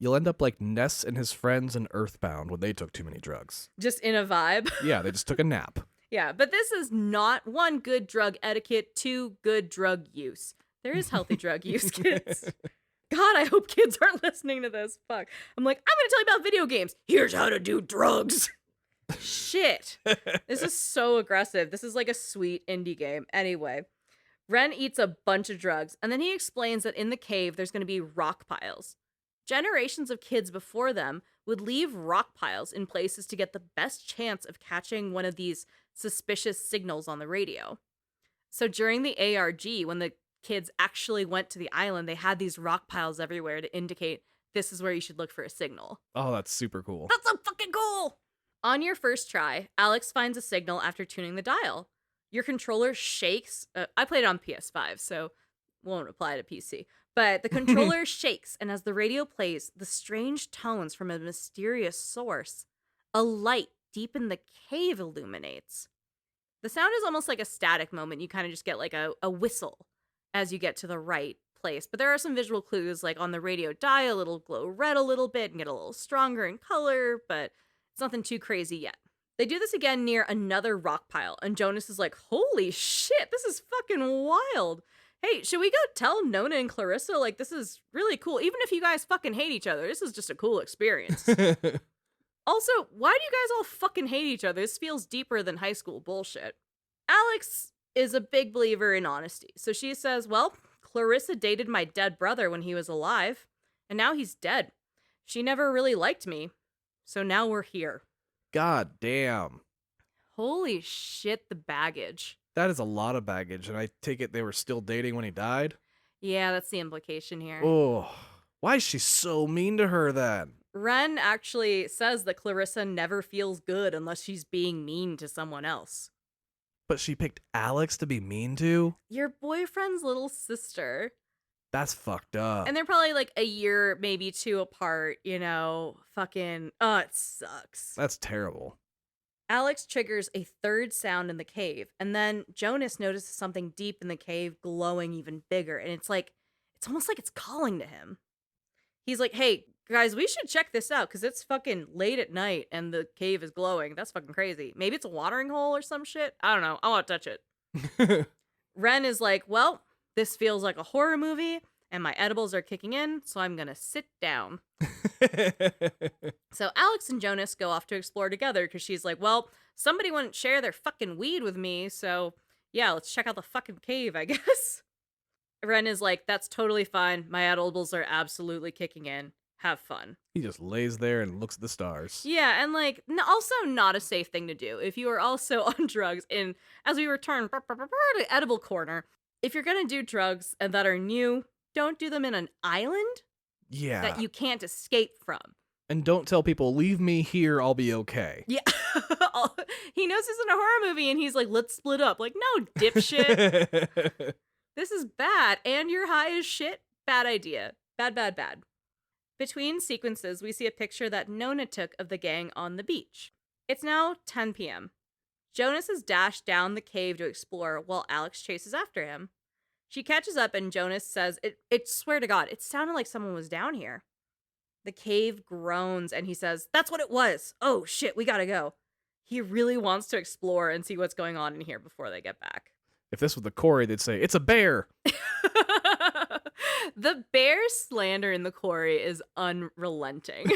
You'll end up like Ness and his friends in Earthbound when they took too many drugs. Just in a vibe. Yeah, they just took a nap. Yeah, but this is not 1, good drug etiquette, 2, good drug use. There is healthy drug use, kids. God, I hope kids aren't listening to this. Fuck. I'm like, I'm going to tell you about video games. Here's how to do drugs. Shit. This is so aggressive. This is like a sweet indie game. Anyway, Ren eats a bunch of drugs, and then he explains that in the cave, there's going to be rock piles. Generations of kids before them would leave rock piles in places to get the best chance of catching one of these suspicious signals on the radio. So during the ARG, when the kids actually went to the island, they had these rock piles everywhere to indicate this is where you should look for a signal. Oh, that's super cool. That's so fucking cool! On your first try, Alex finds a signal after tuning the dial. Your controller shakes. I played it on PS5, so won't apply to PC. But the controller shakes, and as the radio plays, the strange tones from a mysterious source, a light deep in the cave illuminates. The sound is almost like a static moment. You kind of just get like a whistle as you get to the right place. But there are some visual clues, like on the radio dial, it'll glow red a little bit and get a little stronger in color, but it's nothing too crazy yet. They do this again near another rock pile, and Jonas is like, holy shit, this is fucking wild. Hey, should we go tell Nona and Clarissa, like, this is really cool? Even if you guys fucking hate each other, this is just a cool experience. Also, why do you guys all fucking hate each other? This feels deeper than high school bullshit. Alex is a big believer in honesty, so she says, well, Clarissa dated my dead brother when he was alive, and now he's dead. She never really liked me, so now we're here. God damn. Holy shit, the baggage. That is a lot of baggage, and I take it they were still dating when he died? Yeah, that's the implication here. Oh, why is she so mean to her then? Ren actually says that Clarissa never feels good unless she's being mean to someone else. But she picked Alex to be mean to? Your boyfriend's little sister. That's fucked up. And they're probably like a year, maybe two apart, you know, fucking, oh, it sucks. That's terrible. Alex triggers a third sound in the cave, and then Jonas notices something deep in the cave glowing even bigger, and it's almost like it's calling to him. He's like, hey, guys, we should check this out, because it's fucking late at night, and the cave is glowing. That's fucking crazy. Maybe it's a watering hole or some shit? I don't know. I want to touch it. Ren is like, well, this feels like a horror movie, and my edibles are kicking in, so I'm gonna sit down. So Alex and Jonas go off to explore together, because she's like, well, somebody wouldn't share their fucking weed with me, so yeah, let's check out the fucking cave, I guess. Ren is like, that's totally fine. My edibles are absolutely kicking in. Have fun. He just lays there and looks at the stars. Yeah, and like, also not a safe thing to do. If you are also on drugs, and as we return to edible corner, if you're gonna do drugs and that are new, don't do them in an island Yeah. that you can't escape from. And don't tell people, leave me here, I'll be okay. Yeah. He knows he's in a horror movie and he's like, let's split up. Like, no, dipshit. This is bad. And you're high as shit. Bad idea. Bad, bad, bad. Between sequences, we see a picture that Nona took of the gang on the beach. It's now 10 p.m. Jonas has dashed down the cave to explore while Alex chases after him. She catches up and Jonas says, it swear to God, it sounded like someone was down here. The cave groans and he says, that's what it was. Oh shit, we gotta go. He really wants to explore and see what's going on in here before they get back. If this was the quarry, they'd say, it's a bear. The bear slander in the quarry is unrelenting.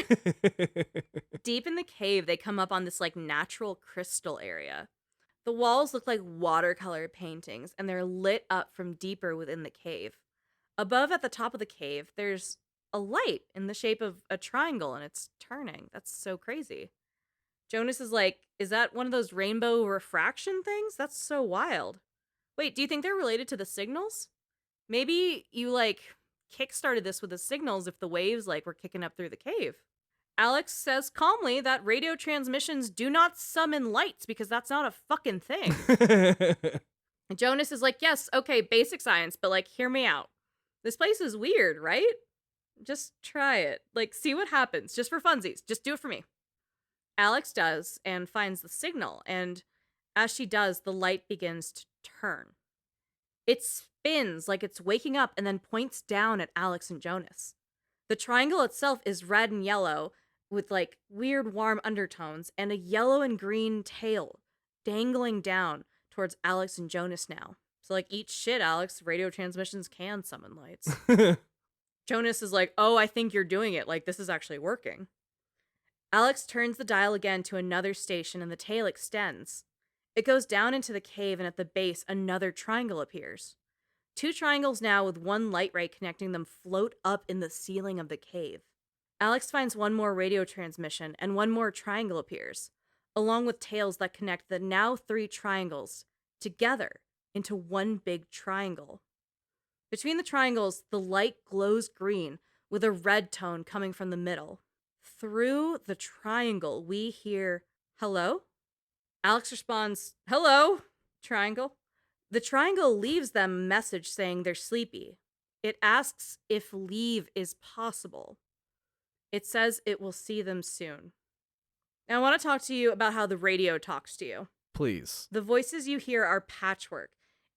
Deep in the cave, they come up on this like natural crystal area. The walls look like watercolor paintings, and they're lit up from deeper within the cave. Above at the top of the cave, there's a light in the shape of a triangle, and it's turning. That's so crazy. Jonas is like, is that one of those rainbow refraction things? That's so wild. Wait, do you think they're related to the signals? Maybe you, like, kickstarted this with the signals if the waves, like, were kicking up through the cave. Alex says calmly that radio transmissions do not summon lights because that's not a fucking thing. Jonas is like, yes, okay, basic science, but like, hear me out. This place is weird, right? Just try it. Like, see what happens, just for funsies. Just do it for me. Alex does and finds the signal, and as she does, the light begins to turn. It spins like it's waking up and then points down at Alex and Jonas. The triangle itself is red and yellow, with like weird warm undertones and a yellow and green tail dangling down towards Alex and Jonas now. So like, eat shit, Alex. Radio transmissions can summon lights. Jonas is like, oh, I think you're doing it. Like, this is actually working. Alex turns the dial again to another station and the tail extends. It goes down into the cave and at the base, another triangle appears. 2 triangles now with one light ray connecting them float up in the ceiling of the cave. Alex finds one more radio transmission, and one more triangle appears, along with tails that connect the now 3 triangles together into one big triangle. Between the triangles, the light glows green with a red tone coming from the middle. Through the triangle, we hear, hello? Alex responds, hello, triangle. The triangle leaves them a message saying they're sleepy. It asks if leave is possible. It says it will see them soon. Now, I want to talk to you about how the radio talks to you. Please. The voices you hear are patchwork.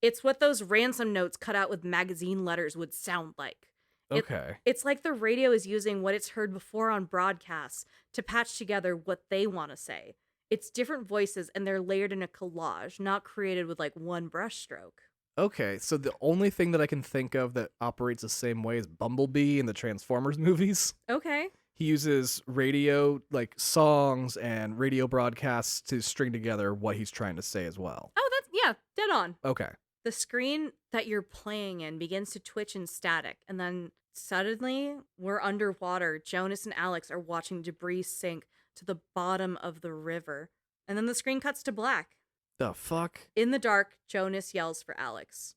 It's what those ransom notes cut out with magazine letters would sound like. Okay. It's like the radio is using what it's heard before on broadcasts to patch together what they want to say. It's different voices, and they're layered in a collage, not created with like one brushstroke. Okay, so the only thing that I can think of that operates the same way is Bumblebee in the Transformers movies. Okay. He uses radio, like songs and radio broadcasts to string together what he's trying to say as well. Oh, yeah, dead on. Okay. The screen that you're playing in begins to twitch in static, and then suddenly we're underwater. Jonas and Alex are watching debris sink to the bottom of the river, and then the screen cuts to black. The fuck? In the dark, Jonas yells for Alex.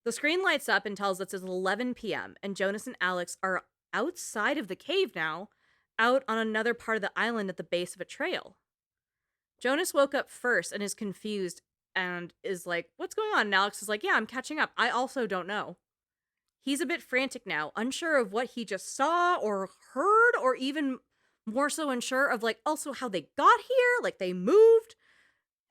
The screen lights up and tells us it's 11 p.m., and Jonas and Alex are outside of the cave now, out on another part of the island at the base of a trail. Jonas woke up first and is confused and is like, what's going on? And Alex is like, yeah, I'm catching up. I also don't know. He's a bit frantic now, unsure of what he just saw or heard, or even more so unsure of like also how they got here, like they moved.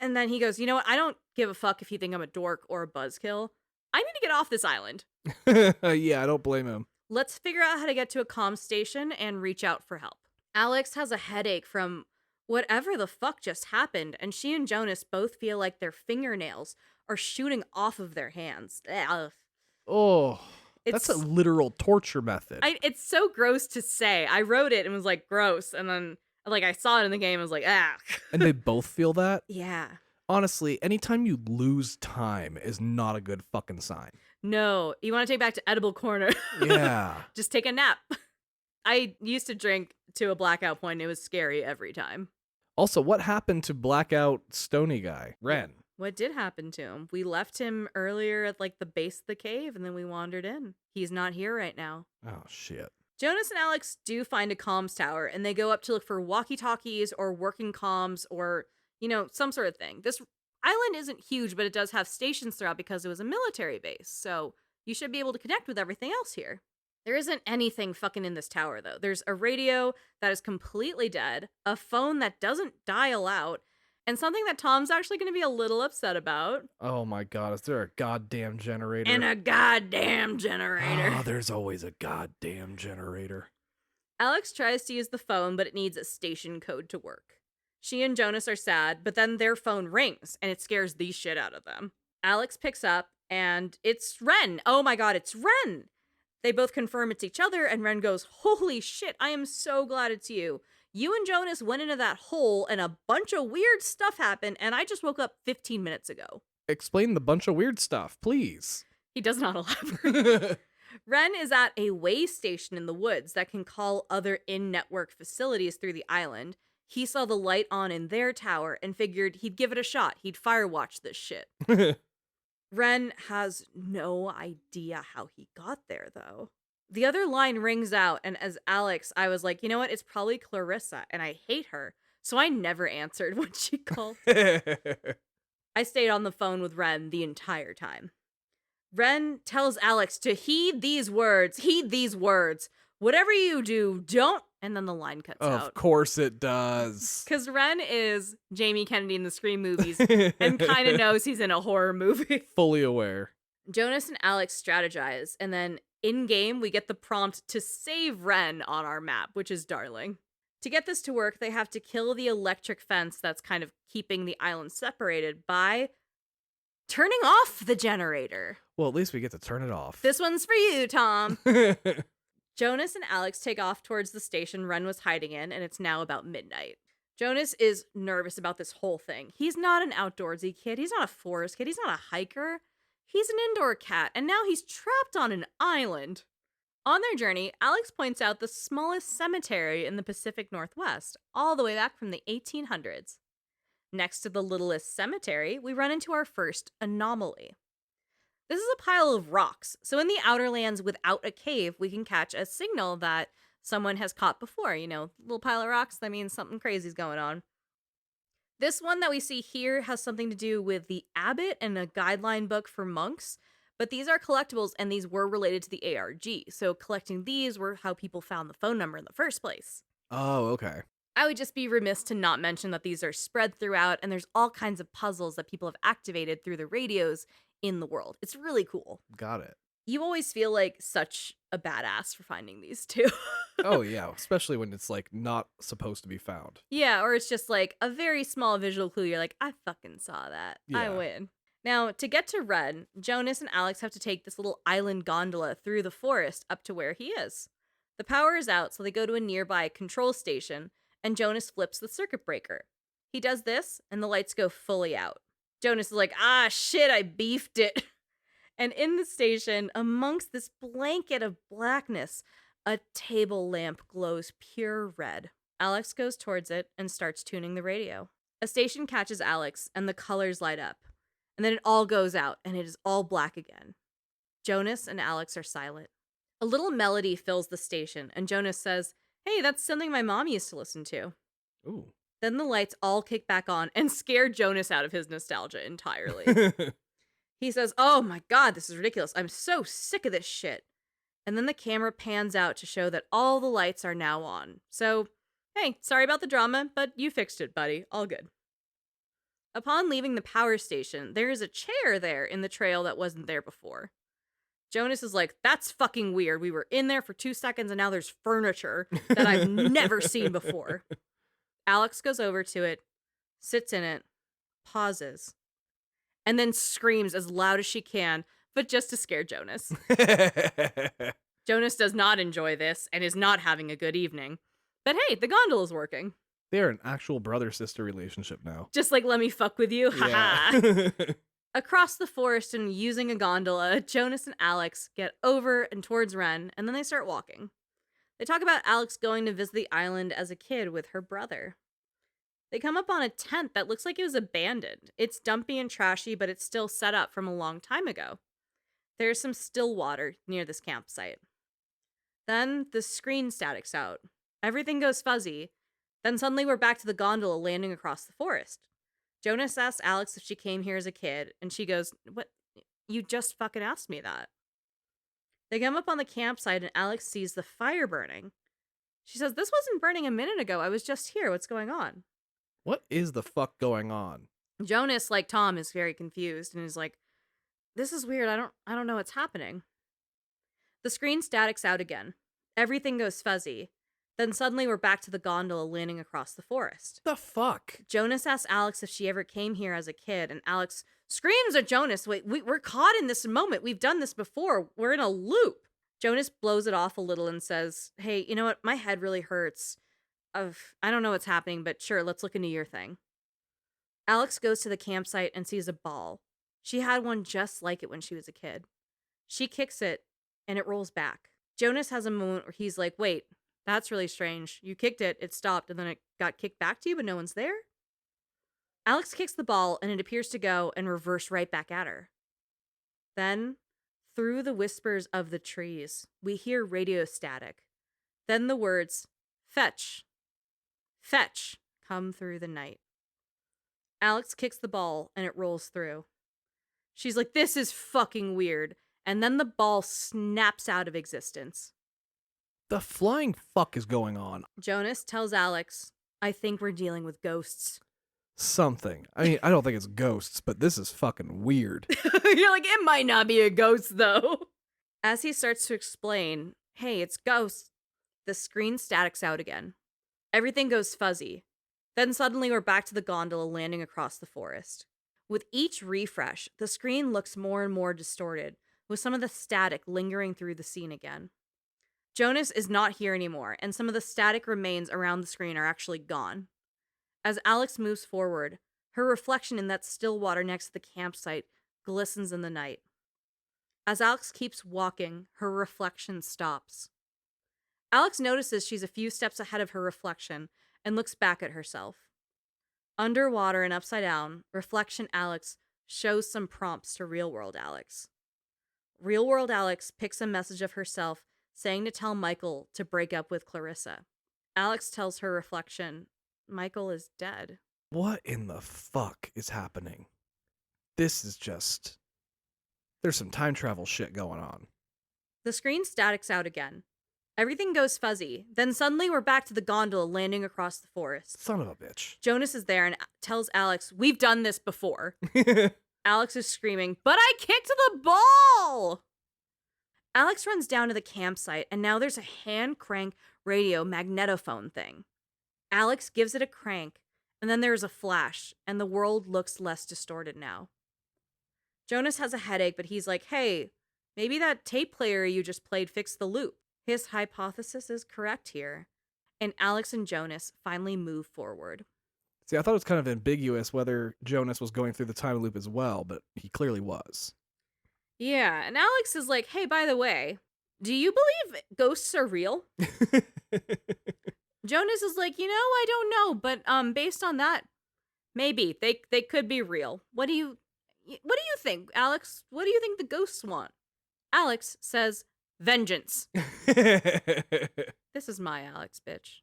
And then he goes, you know what? I don't give a fuck if you think I'm a dork or a buzzkill. I need to get off this island. Yeah, I don't blame him. Let's figure out how to get to a comm station and reach out for help. Alex has a headache from whatever the fuck just happened, and she and Jonas both feel like their fingernails are shooting off of their hands. Ugh. Oh, that's a literal torture method. It's so gross to say. I wrote it and was like, gross. And then like I saw it in the game, I was like, ah. And they both feel that? Yeah. Honestly, anytime you lose time is not a good fucking sign. No, you want to take back to Edible Corner. Yeah. Just take a nap. I used to drink to a blackout point. It was scary every time. Also, what happened to blackout Stony guy, Ren? What did happen to him? We left him earlier at like the base of the cave, and then we wandered in. He's not here right now. Oh, shit. Jonas and Alex do find a comms tower, and they go up to look for walkie-talkies or working comms or, some sort of thing. This island isn't huge, but it does have stations throughout because it was a military base, so you should be able to connect with everything else here. There isn't anything fucking in this tower, though. There's a radio that is completely dead, a phone that doesn't dial out, and something that Tom's actually going to be a little upset about. Oh my god, is there a goddamn generator? And a goddamn generator. Oh, there's always a goddamn generator. Alex tries to use the phone, but it needs a station code to work. She and Jonas are sad, but then their phone rings, and it scares the shit out of them. Alex picks up, and it's Ren. Oh my god, it's Ren! They both confirm it's each other, and Ren goes, holy shit, I am so glad it's you. You and Jonas went into that hole, and a bunch of weird stuff happened, and I just woke up 15 minutes ago. Explain the bunch of weird stuff, please. He does not elaborate. Ren is at a way station in the woods that can call other in-network facilities through the island. He saw the light on in their tower and figured he'd give it a shot. He'd firewatch this shit. Ren has no idea how he got there, though. The other line rings out, and as Alex, I was like, you know what? It's probably Clarissa, and I hate her. So I never answered when she called. I stayed on the phone with Ren the entire time. Ren tells Alex to heed these words. Whatever you do, don't. And then the line cuts out. Of course it does. Because Ren is Jamie Kennedy in the Scream movies and kind of knows he's in a horror movie. Fully aware. Jonas and Alex strategize, and then in-game, we get the prompt to save Ren on our map, which is darling. To get this to work, they have to kill the electric fence that's kind of keeping the island separated by turning off the generator. Well, at least we get to turn it off. This one's for you, Tom. Jonas and Alex take off towards the station Ren was hiding in, and it's now about midnight. Jonas is nervous about this whole thing. He's not an outdoorsy kid. He's not a forest kid. He's not a hiker. He's an indoor cat, and now he's trapped on an island. On their journey, Alex points out the smallest cemetery in the Pacific Northwest, all the way back from the 1800s. Next to the littlest cemetery, we run into our first anomaly. This is a pile of rocks, so in the outer lands without a cave, we can catch a signal that someone has caught before. Little pile of rocks, that means something crazy's going on. This one that we see here has something to do with the abbot and a guideline book for monks, but these are collectibles and these were related to the ARG, so collecting these were how people found the phone number in the first place. Oh, okay. I would just be remiss to not mention that these are spread throughout, and there's all kinds of puzzles that people have activated through the radios in the world. It's really cool. Got it. You always feel like such a badass for finding these two. Oh yeah, especially when it's like not supposed to be found. Yeah, or it's just like a very small visual clue. You're like, I fucking saw that. I Yeah. win. Now, to get to Red, Jonas and Alex have to take this little island gondola through the forest up to where he is. The power is out, so they go to a nearby control station, and Jonas flips the circuit breaker. He does this, and the lights go fully out. Jonas is like, ah, shit, I beefed it. And in the station, amongst this blanket of blackness, a table lamp glows pure red. Alex goes towards it and starts tuning the radio. A station catches Alex, and the colors light up. And then it all goes out, and it is all black again. Jonas and Alex are silent. A little melody fills the station, and Jonas says, hey, that's something my mom used to listen to. Ooh. Then the lights all kick back on and scare Jonas out of his nostalgia entirely. He says, oh my god, this is ridiculous. I'm so sick of this shit. And then the camera pans out to show that all the lights are now on. So, hey, sorry about the drama, but you fixed it, buddy. All good. Upon leaving the power station, there is a chair there in the trail that wasn't there before. Jonas is like, that's fucking weird. We were in there for 2 seconds and now there's furniture that I've never seen before. Alex goes over to it, sits in it, pauses, and then screams as loud as she can, but just to scare Jonas. Jonas does not enjoy this and is not having a good evening. But hey, the gondola's working. They're an actual brother-sister relationship now. Just like, let me fuck with you. Haha. Yeah. Across the forest and using a gondola, Jonas and Alex get over and towards Ren, and then they start walking. They talk about Alex going to visit the island as a kid with her brother. They come up on a tent that looks like it was abandoned. It's dumpy and trashy, but it's still set up from a long time ago. There's some still water near this campsite. Then the screen statics out. Everything goes fuzzy. Then suddenly we're back to the gondola landing across the forest. Jonas asks Alex if she came here as a kid, and she goes, what? You just fucking asked me that. They come up on the campsite, and Alex sees the fire burning. She says, this wasn't burning a minute ago. I was just here. What's going on? What is the fuck going on? Jonas, like Tom, is very confused and is like, this is weird. I don't know what's happening. The screen statics out again. Everything goes fuzzy. Then suddenly we're back to the gondola landing across the forest. The fuck? Jonas asks Alex if she ever came here as a kid, and Alex screams at Jonas, wait, we're caught in this moment. We've done this before. We're in a loop. Jonas blows it off a little and says, hey, you know what? My head really hurts. I don't know what's happening, but sure, let's look into your thing. Alex goes to the campsite and sees a ball. She had one just like it when she was a kid. She kicks it, and it rolls back. Jonas has a moment where he's like, wait, that's really strange. You kicked it, it stopped, and then it got kicked back to you, but no one's there? Alex kicks the ball, and it appears to go and reverse right back at her. Then, through the whispers of the trees, we hear radio static. Then the words, fetch, fetch, come through the night. Alex kicks the ball, and it rolls through. She's like, this is fucking weird. And then the ball snaps out of existence. The flying fuck is going on? Jonas tells Alex, I think we're dealing with ghosts. Something. I mean, I don't think it's ghosts, but this is fucking weird. You're like, it might not be a ghost, though. As he starts to explain, hey, it's ghosts, the screen statics out again. Everything goes fuzzy. Then suddenly we're back to the gondola landing across the forest. With each refresh, the screen looks more and more distorted, with some of the static lingering through the scene again. Jonas is not here anymore, and some of the static remains around the screen are actually gone. As Alex moves forward, her reflection in that still water next to the campsite glistens in the night. As Alex keeps walking, her reflection stops. Alex notices she's a few steps ahead of her reflection and looks back at herself. Underwater and upside down, Reflection Alex shows some prompts to Real World Alex. Real World Alex picks a message of herself saying to tell Michael to break up with Clarissa. Alex tells her reflection, Michael is dead. What in the fuck is happening? This is just... There's some time travel shit going on. The screen statics out again. Everything goes fuzzy. Then suddenly we're back to the gondola landing across the forest. Son of a bitch. Jonas is there and tells Alex, we've done this before. Alex is screaming, but I kicked the ball! Alex runs down to the campsite, and now there's a hand crank radio magnetophone thing. Alex gives it a crank, and then there's a flash, and the world looks less distorted now. Jonas has a headache, but he's like, hey, maybe that tape player you just played fixed the loop. His hypothesis is correct here, and Alex and Jonas finally move forward. See, I thought it was kind of ambiguous whether Jonas was going through the time loop as well, but he clearly was. Yeah, and Alex is like, hey, by the way, do you believe ghosts are real? Jonas is like, I don't know, but based on that, maybe they could be real. What do you think, Alex? What do you think the ghosts want? Alex says, vengeance. This is my Alex, bitch.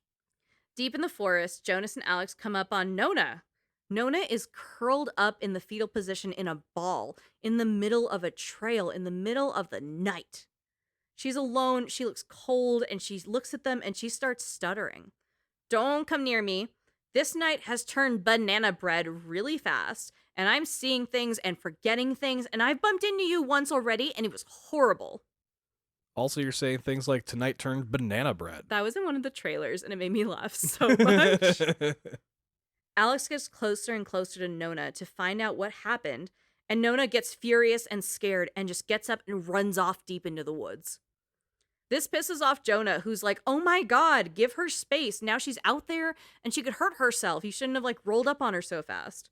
Deep in the forest, Jonas and Alex come up on Nona. Nona is curled up in the fetal position in a ball in the middle of a trail in the middle of the night. She's alone, she looks cold, and she looks at them and she starts stuttering. Don't come near me. This night has turned banana bread really fast, and I'm seeing things and forgetting things, and I've bumped into you once already, and it was horrible. Also, you're saying things like tonight turned banana bread. That was in one of the trailers, and it made me laugh so much. Alex gets closer and closer to Nona to find out what happened, and Nona gets furious and scared and just gets up and runs off deep into the woods. This pisses off Jonah, who's like, oh my god, give her space. Now she's out there and she could hurt herself. You shouldn't have rolled up on her so fast.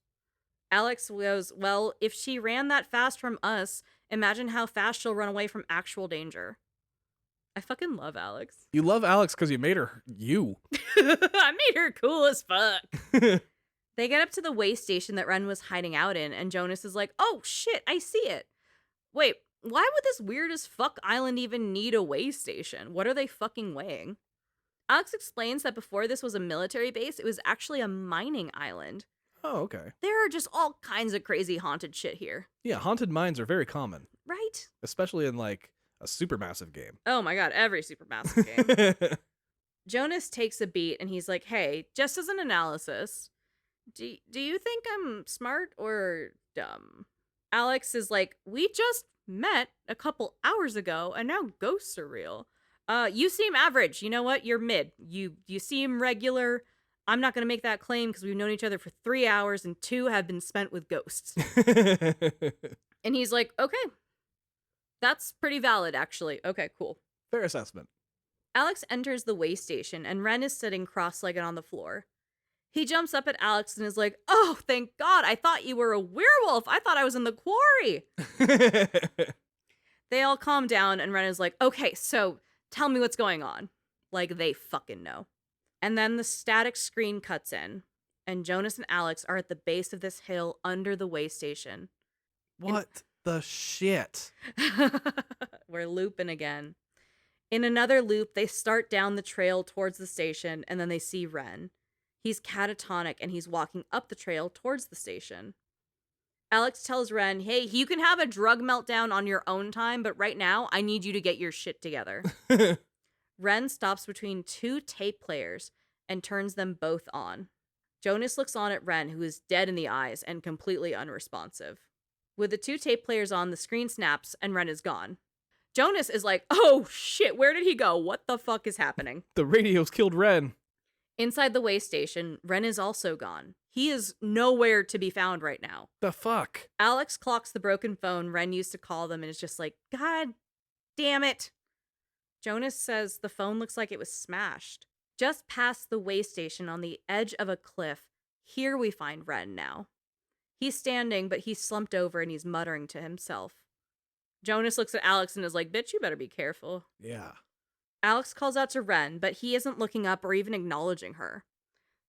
Alex goes, well, if she ran that fast from us, imagine how fast she'll run away from actual danger. I fucking love Alex. You love Alex because you made her you. I made her cool as fuck. They get up to the way station that Ren was hiding out in, and Jonas is like, oh shit, I see it. Wait, why would this weird as fuck island even need a way station? What are they fucking weighing? Alex explains that before this was a military base, it was actually a mining island. Oh, okay. There are just all kinds of crazy haunted shit here. Yeah, haunted mines are very common. Right? Especially in, a supermassive game. Oh my god, every supermassive game. Jonas takes a beat and he's like, hey, just as an analysis, do you think I'm smart or dumb? Alex is like, we just met a couple hours ago and now ghosts are real. You seem average. You know what? You're mid. You seem regular. I'm not going to make that claim because we've known each other for 3 hours and 2 have been spent with ghosts. And he's like, okay, that's pretty valid, actually. Okay, cool. Fair assessment. Alex enters the way station and Ren is sitting cross-legged on the floor. He jumps up at Alex and is like, oh, thank God. I thought you were a werewolf. I thought I was in the quarry. They all calm down and Ren is like, okay, so tell me what's going on. Like they fucking know. And then the static screen cuts in and Jonas and Alex are at the base of this hill under the way station. What the shit? We're looping again. In another loop, they start down the trail towards the station and then they see Ren. He's catatonic and he's walking up the trail towards the station. Alex tells Ren, hey, you can have a drug meltdown on your own time, but right now I need you to get your shit together. Ren stops between 2 tape players and turns them both on. Jonas looks on at Ren, who is dead in the eyes and completely unresponsive. With the 2 tape players on, the screen snaps and Ren is gone. Jonas is like, oh shit, where did he go? What the fuck is happening? The radio's killed Ren. Inside the way station, Ren is also gone. He is nowhere to be found right now. The fuck? Alex clocks the broken phone Ren used to call them and is just like, God damn it. Jonas says the phone looks like it was smashed. Just past the way station on the edge of a cliff, here we find Ren now. He's standing, but he's slumped over and he's muttering to himself. Jonas looks at Alex and is like, bitch, you better be careful. Yeah. Alex calls out to Ren, but he isn't looking up or even acknowledging her.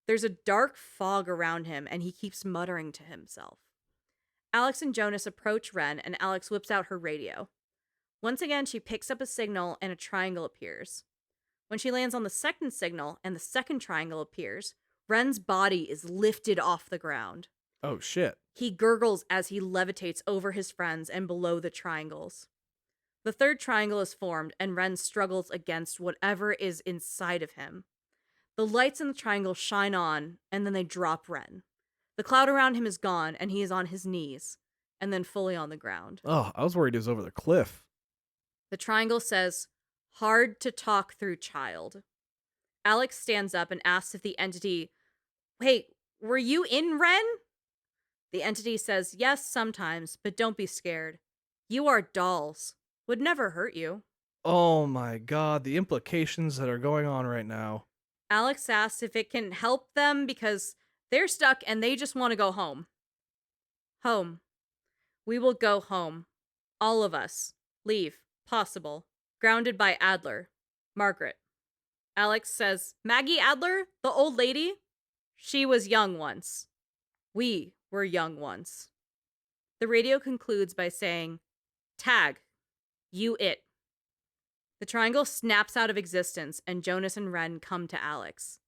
There's a dark fog around him, and he keeps muttering to himself. Alex and Jonas approach Ren, and Alex whips out her radio. Once again, she picks up a signal, and a triangle appears. When she lands on the second signal, and the second triangle appears, Ren's body is lifted off the ground. Oh, shit. He gurgles as he levitates over his friends and below the triangles. The third triangle is formed, and Ren struggles against whatever is inside of him. The lights in the triangle shine on, and then they drop Ren. The cloud around him is gone, and he is on his knees, and then fully on the ground. Oh, I was worried he was over the cliff. The triangle says, hard to talk through, child. Alex stands up and asks if the entity, hey, were you in Ren? The entity says, yes, sometimes, but don't be scared. You are dolls. Would never hurt you. Oh my god, the implications that are going on right now. Alex asks if it can help them because they're stuck and they just want to go home. Home. We will go home. All of us. Leave. Possible. Grounded by Adler. Margaret. Alex says, Maggie Adler, the old lady? She was young once. We were young once. The radio concludes by saying, tag. You it. The triangle snaps out of existence, and Jonas and Ren come to Alex.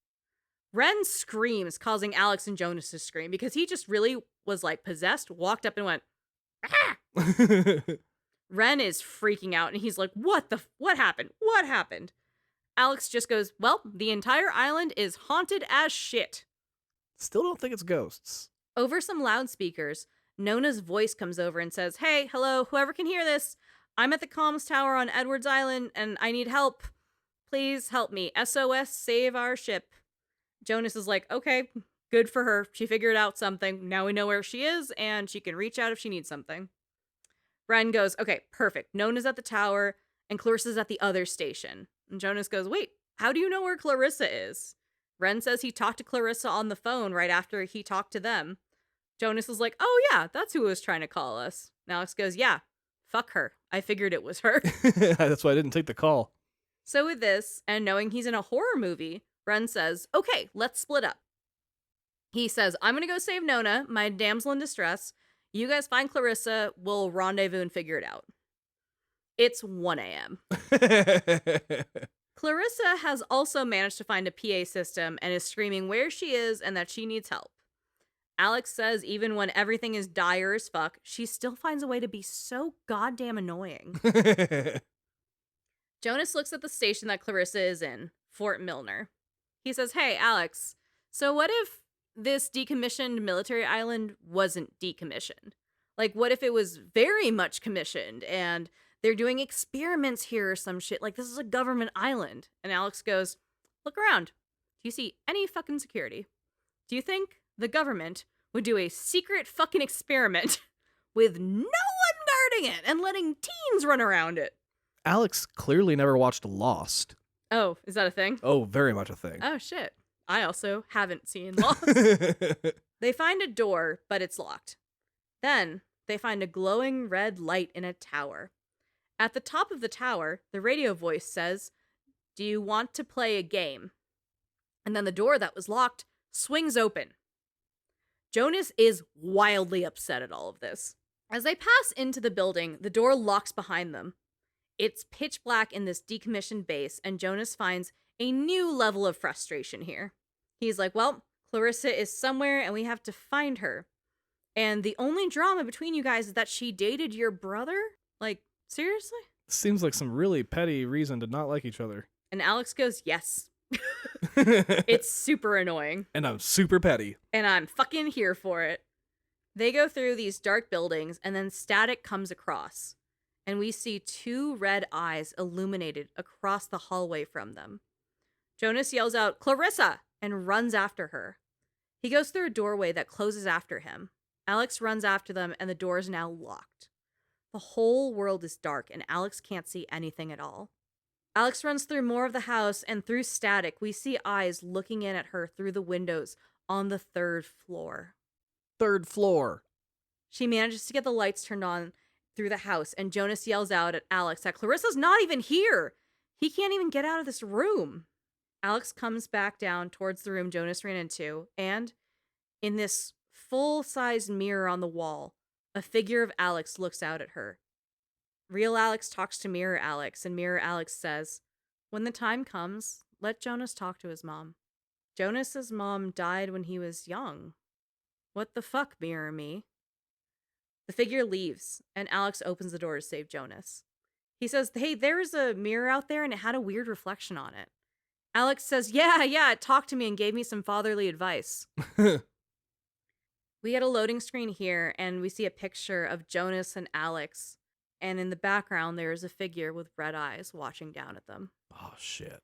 Ren screams, causing Alex and Jonas to scream, because he just really was like possessed, walked up and went, ah! Ren is freaking out, and he's like, what happened? What happened? Alex just goes, well, the entire island is haunted as shit. Still don't think it's ghosts. Over some loudspeakers, Nona's voice comes over and says, hey, hello, whoever can hear this. I'm at the comms tower on Edwards Island, and I need help. Please help me. SOS, save our ship. Jonas is like, okay, good for her. She figured out something. Now we know where she is, and she can reach out if she needs something. Ren goes, okay, perfect. Nona's at the tower, and Clarissa's at the other station. And Jonas goes, wait, how do you know where Clarissa is? Ren says he talked to Clarissa on the phone right after he talked to them. Jonas is like, oh yeah, that's who was trying to call us. And Alex goes, yeah, fuck her. I figured it was her. That's why I didn't take the call. So with this, and knowing he's in a horror movie, Ren says, okay, let's split up. He says, I'm going to go save Nona, my damsel in distress. You guys find Clarissa. We'll rendezvous and figure it out. It's 1 a.m. Clarissa has also managed to find a PA system and is screaming where she is and that she needs help. Alex says even when everything is dire as fuck, she still finds a way to be so goddamn annoying. Jonas looks at the station that Clarissa is in, Fort Milner. He says, hey, Alex, so what if this decommissioned military island wasn't decommissioned? Like, what if it was very much commissioned and they're doing experiments here or some shit? Like, this is a government island. And Alex goes, look around. Do you see any fucking security? Do you think the government would do a secret fucking experiment with no one guarding it and letting teens run around it? Alex clearly never watched Lost. Oh, is that a thing? Oh, very much a thing. Oh, shit. I also haven't seen Lost. They find a door, but it's locked. Then they find a glowing red light in a tower. At the top of the tower, the radio voice says, do you want to play a game? And then the door that was locked swings open. Jonas is wildly upset at all of this. As they pass into the building, the door locks behind them. It's pitch black in this decommissioned base, and Jonas finds a new level of frustration here. He's like, well, Clarissa is somewhere, and we have to find her. And the only drama between you guys is that she dated your brother? Like, seriously? Seems like some really petty reason to not like each other. And Alex goes, yes. It's super annoying. And I'm super petty. And I'm fucking here for it. They go through these dark buildings, and then static comes across. And we see two red eyes illuminated across the hallway from them. Jonas yells out, Clarissa! And runs after her. He goes through a doorway that closes after him. Alex runs after them, and the door is now locked. The whole world is dark, and Alex can't see anything at all. Alex runs through more of the house, and through static, we see eyes looking in at her through the windows on the 3rd floor. 3rd floor. She manages to get the lights turned on through the house, and Jonas yells out at Alex that Clarissa's not even here. He can't even get out of this room. Alex comes back down towards the room Jonas ran into, and in this full-sized mirror on the wall, a figure of Alex looks out at her. Real Alex talks to Mirror Alex, and Mirror Alex says, when the time comes, let Jonas talk to his mom. Jonas's mom died when he was young. What the fuck, Mirror Me? The figure leaves, and Alex opens the door to save Jonas. He says, hey, there's a mirror out there, and it had a weird reflection on it. Alex says, yeah, it talked to me and gave me some fatherly advice. We get a loading screen here, and we see a picture of Jonas and Alex And in the background, there is a figure with red eyes watching down at them. Oh, shit.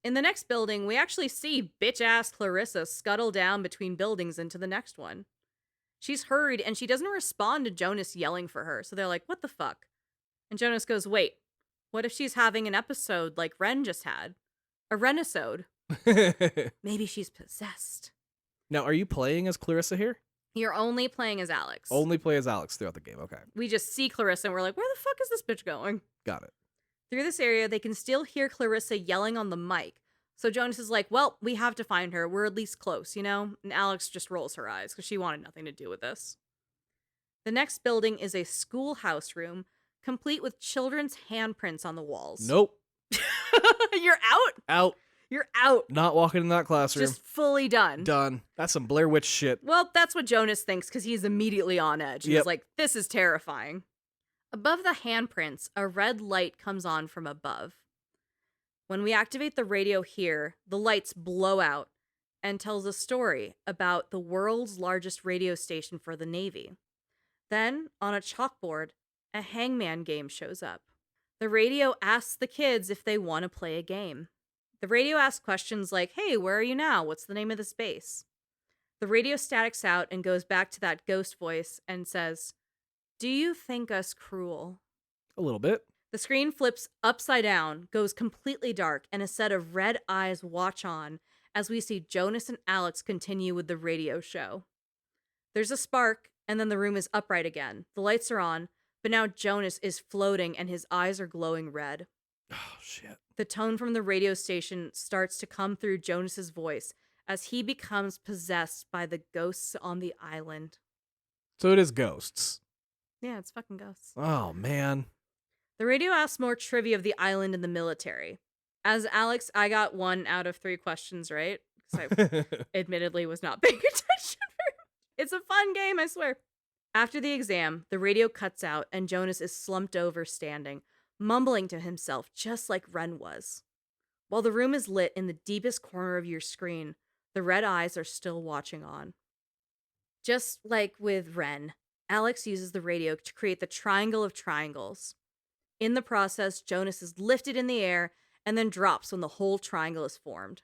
In the next building, we actually see bitch-ass Clarissa scuttle down between buildings into the next one. She's hurried, and she doesn't respond to Jonas yelling for her, so they're like, what the fuck? And Jonas goes, wait, what if she's having an episode like Ren just had? A Renisode? Maybe she's possessed. Now, are you playing as Clarissa here? You're only playing as Alex. Only play as Alex throughout the game. Okay. We just see Clarissa, and we're like, where the fuck is this bitch going? Got it. Through this area, they can still hear Clarissa yelling on the mic. So Jonas is like, well, we have to find her. We're at least close, you know? And Alex just rolls her eyes because she wanted nothing to do with this. The next building is a schoolhouse room, complete with children's handprints on the walls. Nope. You're out? Out. You're out. Not walking in that classroom. Just fully done. Done. That's some Blair Witch shit. Well, that's what Jonas thinks because he's immediately on edge. He's like, this is terrifying. Above the handprints, a red light comes on from above. When we activate the radio here, the lights blow out and tells a story about the world's largest radio station for the Navy. Then, on a chalkboard, a hangman game shows up. The radio asks the kids if they want to play a game. The radio asks questions like, hey, where are you now? What's the name of this base? The radio statics out and goes back to that ghost voice and says, do you think us cruel? A little bit. The screen flips upside down, goes completely dark, and a set of red eyes watch on as we see Jonas and Alex continue with the radio show. There's a spark, and then the room is upright again. The lights are on, but now Jonas is floating and his eyes are glowing red. Oh, shit. The tone from the radio station starts to come through Jonas's voice as he becomes possessed by the ghosts on the island. So it is ghosts. Yeah, it's fucking ghosts. Oh, man. The radio asks more trivia of the island and the military. As Alex, I got 1 out of 3 questions right, because I admittedly was not paying attention. It's a fun game, I swear. After the exam, the radio cuts out and Jonas is slumped over standing, mumbling to himself just like Ren was. While the room is lit in the deepest corner of your screen, the red eyes are still watching on. Just like with Ren, Alex uses the radio to create the triangle of triangles. In the process, Jonas is lifted in the air and then drops when the whole triangle is formed.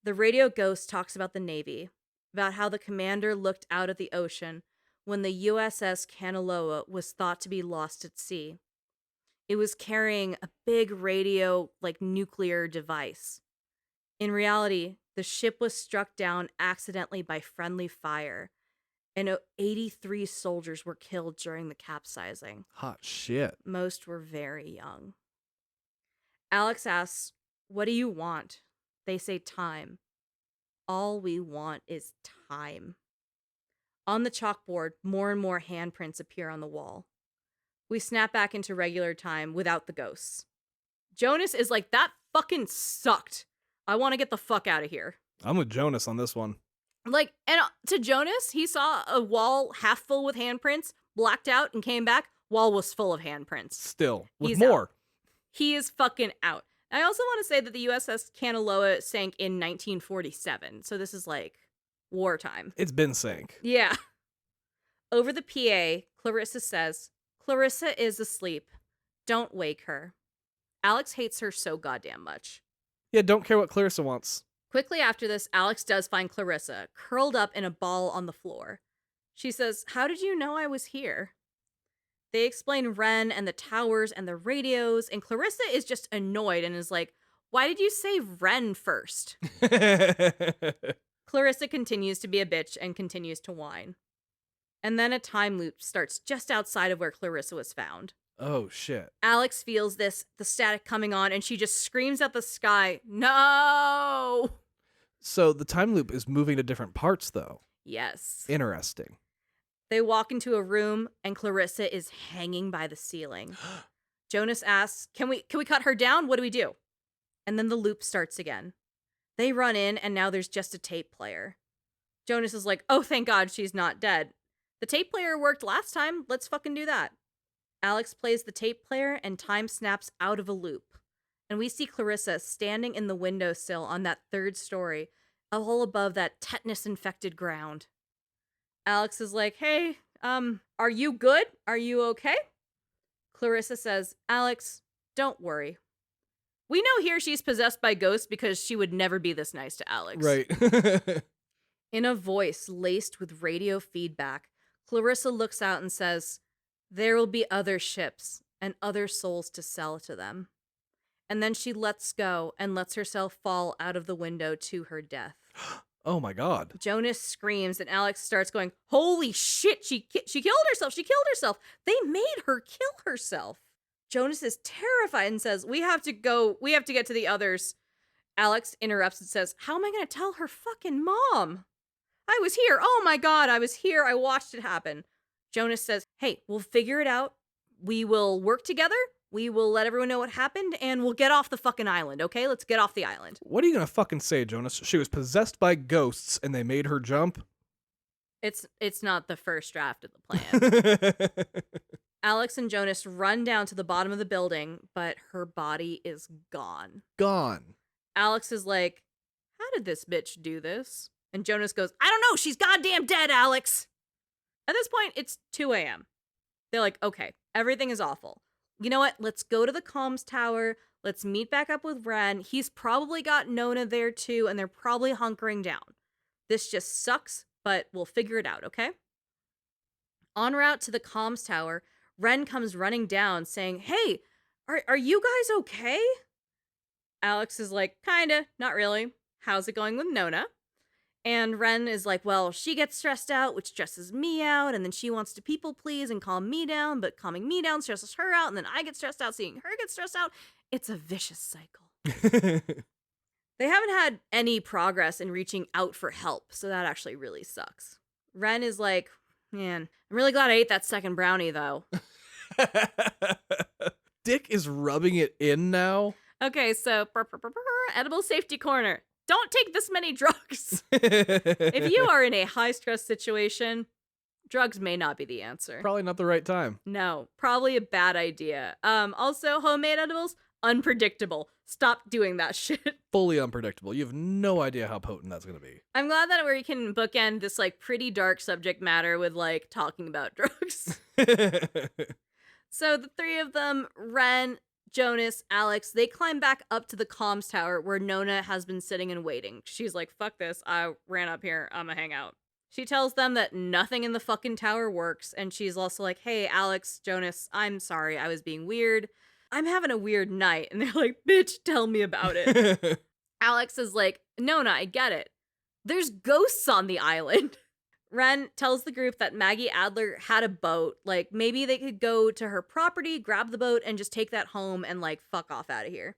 The radio ghost talks about the Navy, about how the commander looked out at the ocean when the USS Kanaloa was thought to be lost at sea. It was carrying a big radio, nuclear device. In reality, the ship was struck down accidentally by friendly fire, and 83 soldiers were killed during the capsizing. Hot shit. Most were very young. Alex asks, what do you want? They say time. All we want is time. On the chalkboard, more and more handprints appear on the wall. We snap back into regular time without the ghosts. Jonas is like, that fucking sucked. I want to get the fuck out of here. I'm with Jonas on this one. And to Jonas, he saw a wall half full with handprints, blacked out, and came back. Wall was full of handprints. Still, with He's more. Out. He is fucking out. I also want to say that the USS Kanaloa sank in 1947, so this is wartime. It's been sank. Yeah. Over the PA, Clarissa says, Clarissa is asleep. Don't wake her. Alex hates her so goddamn much. Yeah, don't care what Clarissa wants. Quickly after this, Alex does find Clarissa, curled up in a ball on the floor. She says, how did you know I was here? They explain Ren and the towers and the radios, and Clarissa is just annoyed and is like, why did you say Ren first? Clarissa continues to be a bitch and continues to whine. And then a time loop starts just outside of where Clarissa was found. Oh, shit. Alex feels the static coming on, and she just screams at the sky, no! So the time loop is moving to different parts, though. Yes. Interesting. They walk into a room, and Clarissa is hanging by the ceiling. Jonas asks, can we cut her down? What do we do? And then the loop starts again. They run in, and now there's just a tape player. Jonas is like, oh, thank God she's not dead. The tape player worked last time. Let's fucking do that. Alex plays the tape player, and time snaps out of a loop. And we see Clarissa standing in the windowsill on that 3rd story, a hole above that tetanus-infected ground. Alex is like, hey, are you good? Are you okay? Clarissa says, Alex, don't worry. We know here she's possessed by ghosts because she would never be this nice to Alex. Right. In a voice laced with radio feedback, Clarissa looks out and says, there will be other ships and other souls to sell to them. And then she lets go and lets herself fall out of the window to her death. Oh my God. Jonas screams and Alex starts going, holy shit, she killed herself. She killed herself. They made her kill herself. Jonas is terrified and says, we have to get to the others. Alex interrupts and says, how am I going to tell her fucking mom? I was here. Oh my God, I was here. I watched it happen. Jonas says, hey, we'll figure it out. We will work together. We will let everyone know what happened and we'll get off the fucking island, okay? Let's get off the island. What are you going to fucking say, Jonas? She was possessed by ghosts and they made her jump? It's not the first draft of the plan. Alex and Jonas run down to the bottom of the building, but her body is gone. Gone. Alex is like, how did this bitch do this? And Jonas goes, I don't know. She's goddamn dead, Alex. At this point, it's 2 a.m. They're like, okay, everything is awful. You know what? Let's go to the comms tower. Let's meet back up with Ren. He's probably got Nona there too, and they're probably hunkering down. This just sucks, but we'll figure it out, okay? En route to the comms tower, Ren comes running down saying, hey, are you guys okay? Alex is like, kinda, not really. How's it going with Nona? And Ren is like, well, she gets stressed out, which stresses me out, and then she wants to people please and calm me down, but calming me down stresses her out, and then I get stressed out seeing her get stressed out. It's a vicious cycle. They haven't had any progress in reaching out for help, so that actually really sucks. Ren is like, man, I'm really glad I ate that second brownie, though. Dick is rubbing it in now. Okay, so edible safety corner. Don't take this many drugs. If you are in a high-stress situation, drugs may not be the answer. Probably not the right time. No, probably a bad idea. Also, homemade edibles, unpredictable. Stop doing that shit. Fully unpredictable. You have no idea how potent that's going to be. I'm glad that we can bookend this, like, pretty dark subject matter with, like, talking about drugs. So the three of them, Ren, Jonas, Alex, they climb back up to the comms tower where Nona has been sitting and waiting. She's like, fuck this, I ran up here, I'm gonna hang out. She tells them that nothing in the fucking tower works, and she's also like, hey, Alex, Jonas, I'm sorry, I was being weird. I'm having a weird night. And they're like, bitch, tell me about it. Alex is like, Nona, I get it. There's ghosts on the island. Ren tells the group that Maggie Adler had a boat. Like, maybe they could go to her property, grab the boat, and just take that home and, like, fuck off out of here.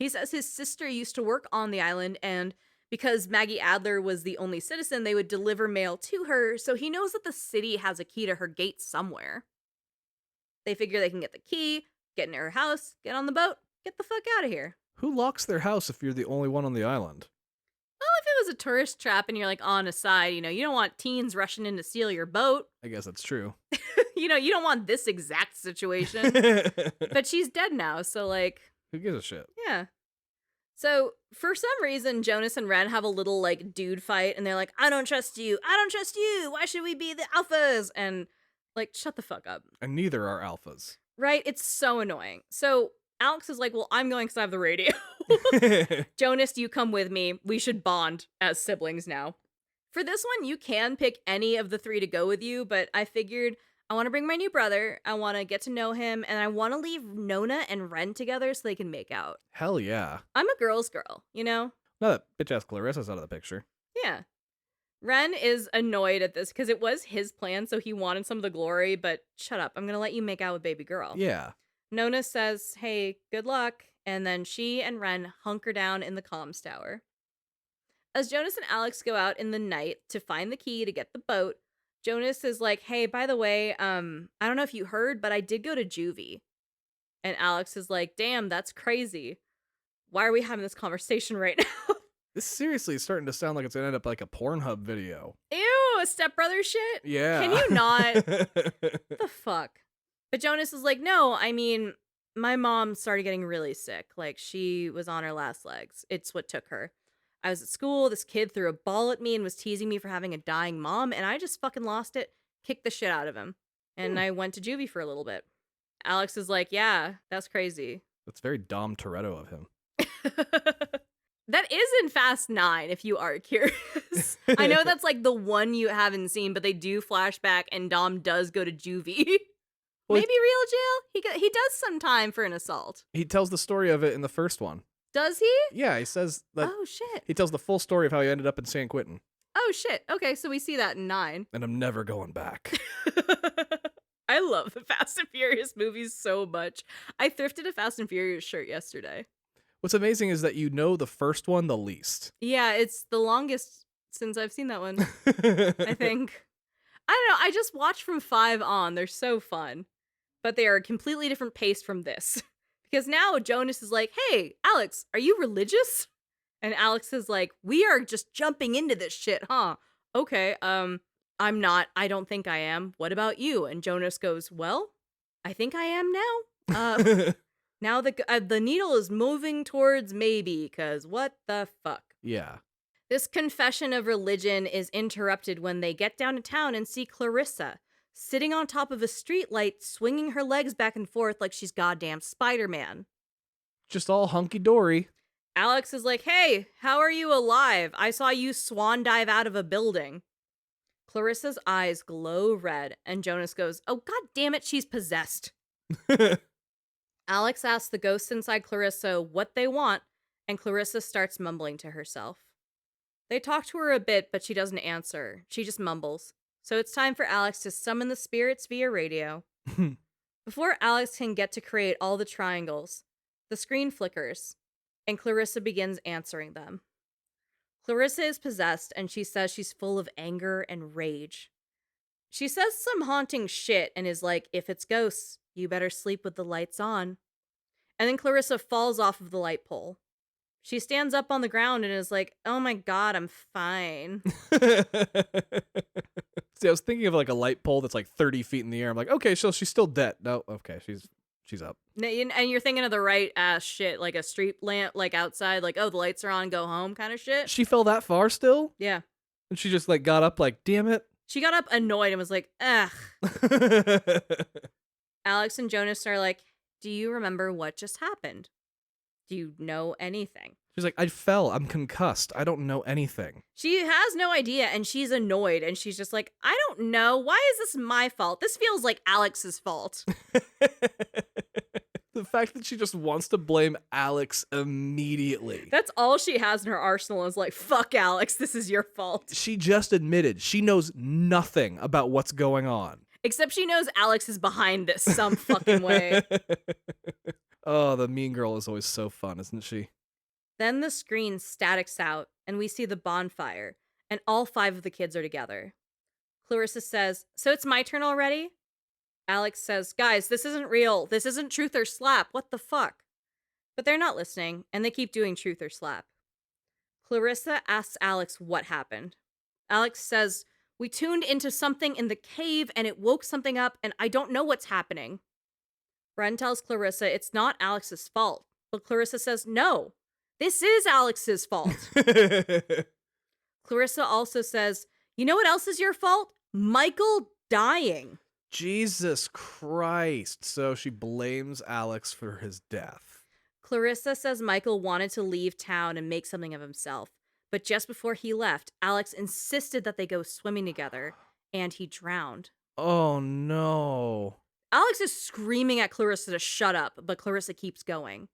He says his sister used to work on the island, and because Maggie Adler was the only citizen, they would deliver mail to her, so he knows that the city has a key to her gate somewhere. They figure they can get the key, get into her house, get on the boat, get the fuck out of here. Who locks their house if you're the only one on the island? Well, if it was a tourist trap and you're, like, on a side, you know, you don't want teens rushing in to steal your boat. I guess that's true. You know, you don't want this exact situation. But she's dead now, so, like... Who gives a shit? Yeah. So, for some reason, Jonas and Ren have a little, like, dude fight, and they're like, I don't trust you. I don't trust you. Why should we be the alphas? And, like, shut the fuck up. And neither are alphas. Right? It's so annoying. So, Alex is like, well, I'm going because I have the radio. Jonas, you come with me. We should bond as siblings now. For this one, you can pick any of the three to go with you, but I figured I want to bring my new brother, I want to get to know him, and I want to leave Nona and Ren together so they can make out. Hell yeah. I'm a girl's girl, you know? Now that bitch-ass Clarissa's out of the picture. Yeah. Ren is annoyed at this because it was his plan, so he wanted some of the glory, but shut up. I'm going to let you make out with baby girl. Yeah. Nona says, hey, good luck, and then she and Ren hunker down in the comms tower. As Jonas and Alex go out in the night to find the key to get the boat, Jonas is like, hey, by the way, I don't know if you heard, but I did go to juvie. And Alex is like, damn, that's crazy. Why are we having this conversation right now? This seriously is starting to sound like it's going to end up like a Pornhub video. Ew, a stepbrother shit? Yeah. Can you not? The fuck? But Jonas is like, no, I mean, my mom started getting really sick. Like, she was on her last legs. It's what took her. I was at school, this kid threw a ball at me and was teasing me for having a dying mom, and I just fucking lost it, kicked the shit out of him. And I went to juvie for a little bit. Alex is like, yeah, that's crazy. That's very Dom Toretto of him. That is in Fast 9, if you are curious. I know that's like the one you haven't seen, but they do flashback and Dom does go to juvie. Well, Maybe real jail? He does some time for an assault. He tells the story of it in the first one. Does he? Yeah, he says that Oh, shit. he tells the full story of how he ended up in San Quentin. Oh, shit. Okay, so we see that in 9. And I'm never going back. I love the Fast and Furious movies so much. I thrifted a Fast and Furious shirt yesterday. What's amazing is that you know the first one the least. Yeah, it's the longest since I've seen that one, I think. I don't know, I just watch from 5 on. They're so fun. But they are a completely different pace from this. Because now Jonas is like, hey, Alex, are you religious? And Alex is like, we are just jumping into this shit, huh? Okay, I'm not. I don't think I am. What about you? And Jonas goes, well, I think I am now. Now the needle is moving towards maybe, because what the fuck? Yeah. This confession of religion is interrupted when they get down to town and see Clarissa sitting on top of a streetlight, swinging her legs back and forth like she's goddamn Spider-Man. Just all hunky-dory. Alex is like, hey, how are you alive? I saw you swan dive out of a building. Clarissa's eyes glow red, and Jonas goes, oh, god damn it, she's possessed. Alex asks the ghosts inside Clarissa what they want, and Clarissa starts mumbling to herself. They talk to her a bit, but she doesn't answer. She just mumbles. So it's time for Alex to summon the spirits via radio. Before Alex can get to create all the triangles, the screen flickers, and Clarissa begins answering them. Clarissa is possessed, and she says she's full of anger and rage. She says some haunting shit and is like, if it's ghosts, you better sleep with the lights on. And then Clarissa falls off of the light pole. She stands up on the ground and is like, oh my god, I'm fine. See, I was thinking of like a light pole that's like 30 feet in the air. I'm like, okay, so she's still dead. No, okay, she's up. And you're thinking of the right ass shit, like a street lamp, like outside, like, oh, the lights are on, go home kind of shit. She fell that far still? Yeah. And she just like got up like, damn it. She got up annoyed and was like, ugh. Alex and Jonas are like, do you remember what just happened? Do you know anything? She's like, I fell. I'm concussed. I don't know anything. She has no idea, and she's annoyed, and she's just like, I don't know. Why is this my fault? This feels like Alex's fault. The fact that she just wants to blame Alex immediately. That's all she has in her arsenal is like, fuck Alex, this is your fault. She just admitted she knows nothing about what's going on. Except she knows Alex is behind this some fucking way. Oh, the mean girl is always so fun, isn't she? Then the screen statics out, and we see the bonfire, and all 5 of the kids are together. Clarissa says, so it's my turn already? Alex says, guys, this isn't real. This isn't truth or slap. What the fuck? But they're not listening, and they keep doing truth or slap. Clarissa asks Alex what happened. Alex says, we tuned into something in the cave, and it woke something up, and I don't know what's happening. Bren tells Clarissa it's not Alex's fault, but Clarissa says, no, this is Alex's fault. Clarissa also says, you know what else is your fault? Michael dying. Jesus Christ. So she blames Alex for his death. Clarissa says Michael wanted to leave town and make something of himself, but just before he left, Alex insisted that they go swimming together, and he drowned. Oh, no. Alex is screaming at Clarissa to shut up, but Clarissa keeps going.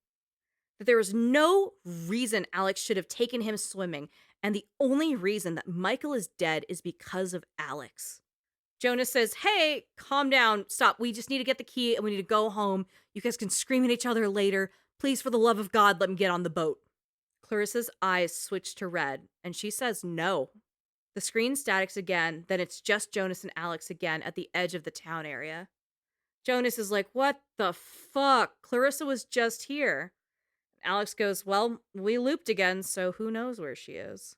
That there was no reason Alex should have taken him swimming, and the only reason that Michael is dead is because of Alex. Jonas says, hey, calm down, stop, we just need to get the key and we need to go home. You guys can scream at each other later. Please, for the love of God, let me get on the boat. Clarissa's eyes switch to red, and she says no. The screen statics again, then it's just Jonas and Alex again at the edge of the town area. Jonas is like, what the fuck? Clarissa was just here. Alex goes, well, we looped again, so who knows where she is.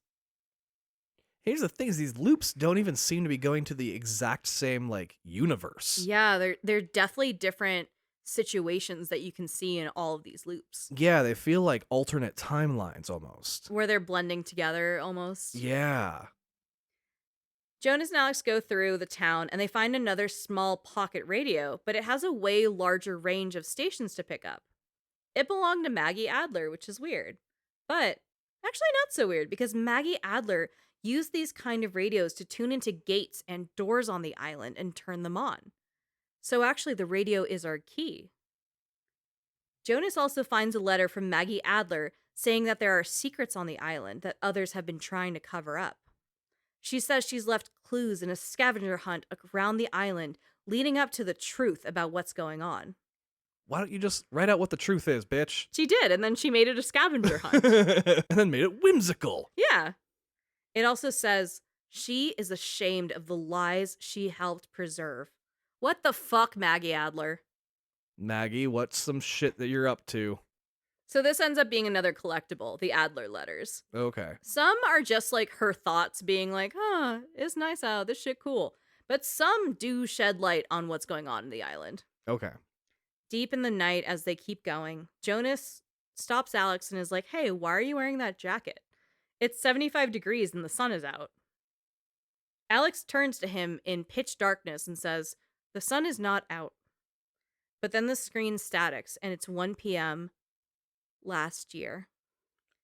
Here's the thing, is these loops don't even seem to be going to the exact same, like, universe. Yeah, they're definitely different situations that you can see in all of these loops. Yeah, they feel like alternate timelines almost. Where they're blending together almost. Yeah. Jonas and Alex go through the town and they find another small pocket radio, but it has a way larger range of stations to pick up. It belonged to Maggie Adler, which is weird. But actually not so weird because Maggie Adler used these kind of radios to tune into gates and doors on the island and turn them on. So actually the radio is our key. Jonas also finds a letter from Maggie Adler saying that there are secrets on the island that others have been trying to cover up. She says she's left clues in a scavenger hunt around the island leading up to the truth about what's going on. Why don't you just write out what the truth is, bitch? She did, and then she made it a scavenger hunt. And then made it whimsical. Yeah. It also says she is ashamed of the lies she helped preserve. What the fuck, Maggie Adler? Maggie, what's some shit that you're up to? So this ends up being another collectible, the Adler letters. Okay. Some are just like her thoughts being like, it's nice out, this shit cool. But some do shed light on what's going on in the island. Okay. Deep in the night, as they keep going, Jonas stops Alex and is like, hey, why are you wearing that jacket? It's 75 degrees and the sun is out. Alex turns to him in pitch darkness and says, the sun is not out. But then the screen statics and it's 1 p.m. last year.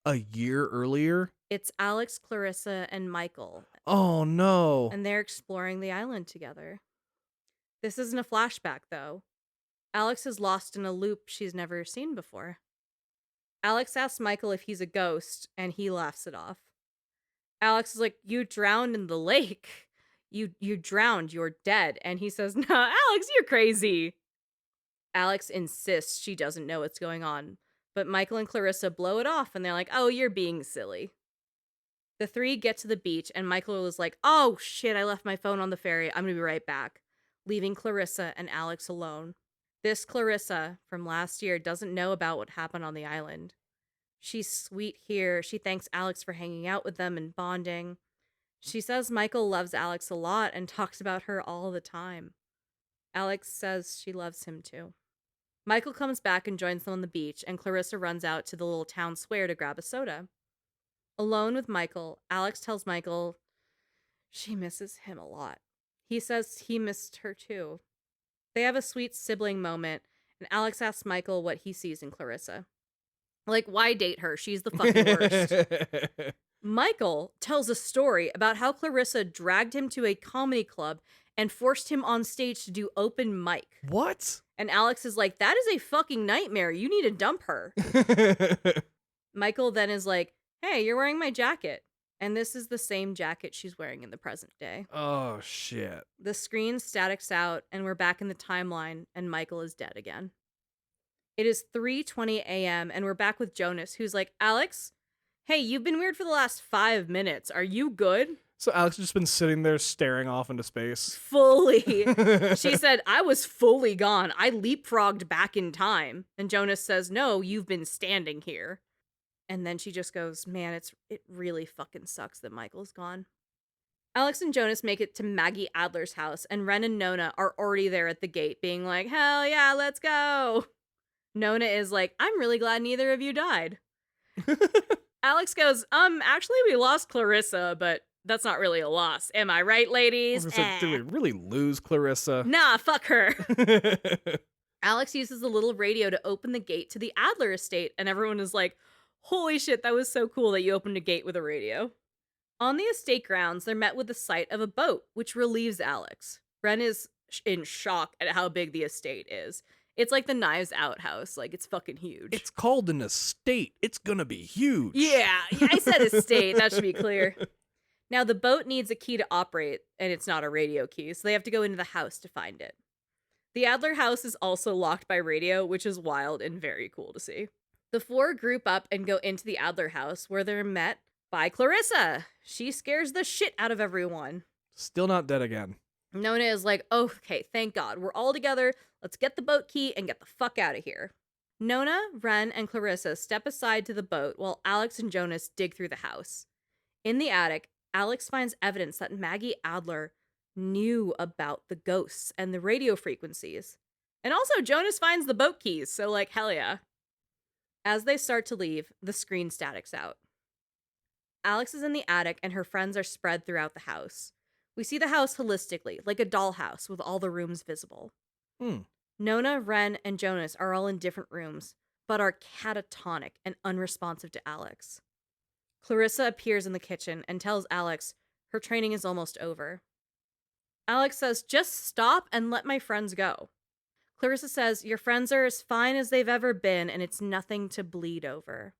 A year earlier? It's Alex, Clarissa, and Michael. Oh, no. And they're exploring the island together. This isn't a flashback, though. Alex is lost in a loop she's never seen before. Alex asks Michael if he's a ghost, and he laughs it off. Alex is like, you drowned in the lake. You drowned, you're dead. And he says, no, Alex, you're crazy. Alex insists she doesn't know what's going on, but Michael and Clarissa blow it off, and they're like, oh, you're being silly. The three get to the beach, and Michael is like, oh, shit, I left my phone on the ferry. I'm gonna be right back, leaving Clarissa and Alex alone. This Clarissa from last year doesn't know about what happened on the island. She's sweet here. She thanks Alex for hanging out with them and bonding. She says Michael loves Alex a lot and talks about her all the time. Alex says she loves him too. Michael comes back and joins them on the beach, and Clarissa runs out to the little town square to grab a soda. Alone with Michael, Alex tells Michael she misses him a lot. He says he missed her too. They have a sweet sibling moment, and Alex asks Michael what he sees in Clarissa. Like, why date her? She's the fucking worst. Michael tells a story about how Clarissa dragged him to a comedy club and forced him on stage to do open mic. What? And Alex is like, that is a fucking nightmare. You need to dump her. Michael then is like, hey, you're wearing my jacket. And this is the same jacket she's wearing in the present day. Oh, shit. The screen statics out, and we're back in the timeline, and Michael is dead again. It is 3:20 a.m., and we're back with Jonas, who's like, Alex, hey, you've been weird for the last 5 minutes. Are you good? So Alex has just been sitting there staring off into space. Fully. She said, I was fully gone. I leapfrogged back in time. And Jonas says, no, you've been standing here. And then she just goes, man, it really fucking sucks that Michael's gone. Alex and Jonas make it to Maggie Adler's house, and Ren and Nona are already there at the gate being like, hell yeah, let's go. Nona is like, I'm really glad neither of you died. Alex goes, actually we lost Clarissa, but that's not really a loss. Am I right, ladies? Did we really lose Clarissa? Nah, fuck her. Alex uses the little radio to open the gate to the Adler estate, and everyone is like, holy shit, that was so cool that you opened a gate with a radio. On the estate grounds, they're met with the sight of a boat, which relieves Alex. Ren is in shock at how big the estate is. It's like the Knives Out house. Like, it's fucking huge. It's called an estate. It's gonna be huge. Yeah, I said estate. That should be clear. Now, the boat needs a key to operate, and it's not a radio key, so they have to go into the house to find it. The Adler house is also locked by radio, which is wild and very cool to see. The four group up and go into the Adler house, where they're met by Clarissa. She scares the shit out of everyone. Still not dead again. Nona is like, oh, okay, thank God. We're all together. Let's get the boat key and get the fuck out of here. Nona, Ren, and Clarissa step aside to the boat while Alex and Jonas dig through the house. In the attic, Alex finds evidence that Maggie Adler knew about the ghosts and the radio frequencies. And also, Jonas finds the boat keys, so like, hell yeah. As they start to leave, the screen statics out. Alex is in the attic and her friends are spread throughout the house. We see the house holistically, like a dollhouse with all the rooms visible. Hmm. Nona, Ren, and Jonas are all in different rooms, but are catatonic and unresponsive to Alex. Clarissa appears in the kitchen and tells Alex her training is almost over. Alex says, just stop and let my friends go. Clarissa says, your friends are as fine as they've ever been, and it's nothing to bleed over.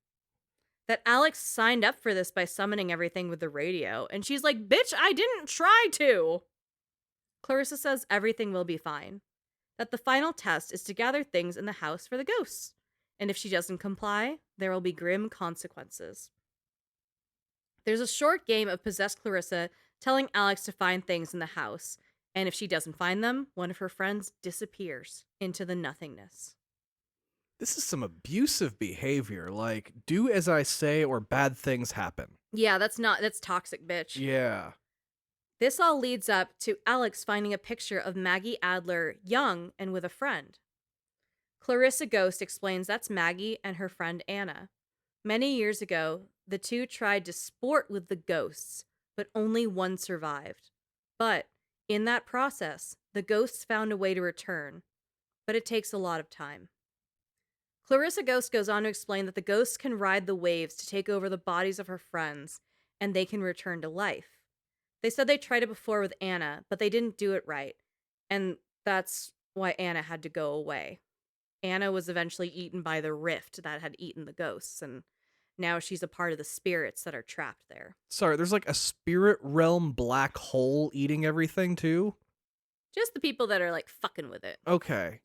That Alex signed up for this by summoning everything with the radio, and she's like, bitch, I didn't try to! Clarissa says everything will be fine. That the final test is to gather things in the house for the ghosts, and if she doesn't comply, there will be grim consequences. There's a short game of possessed Clarissa telling Alex to find things in the house, and if she doesn't find them, one of her friends disappears into the nothingness. This is some abusive behavior. Like, do as I say or bad things happen. Yeah, that's toxic, bitch. Yeah. This all leads up to Alex finding a picture of Maggie Adler young and with a friend. Clarissa Ghost explains that's Maggie and her friend Anna. Many years ago, the two tried to sport with the ghosts, but only one survived. But in that process, the ghosts found a way to return, but it takes a lot of time. Clarissa Ghost goes on to explain that the ghosts can ride the waves to take over the bodies of her friends, and they can return to life. They said they tried it before with Anna, but they didn't do it right, and that's why Anna had to go away. Anna was eventually eaten by the rift that had eaten the ghosts, and now she's a part of the spirits that are trapped there. Sorry, there's like a spirit realm black hole eating everything too? Just the people that are like fucking with it. Okay.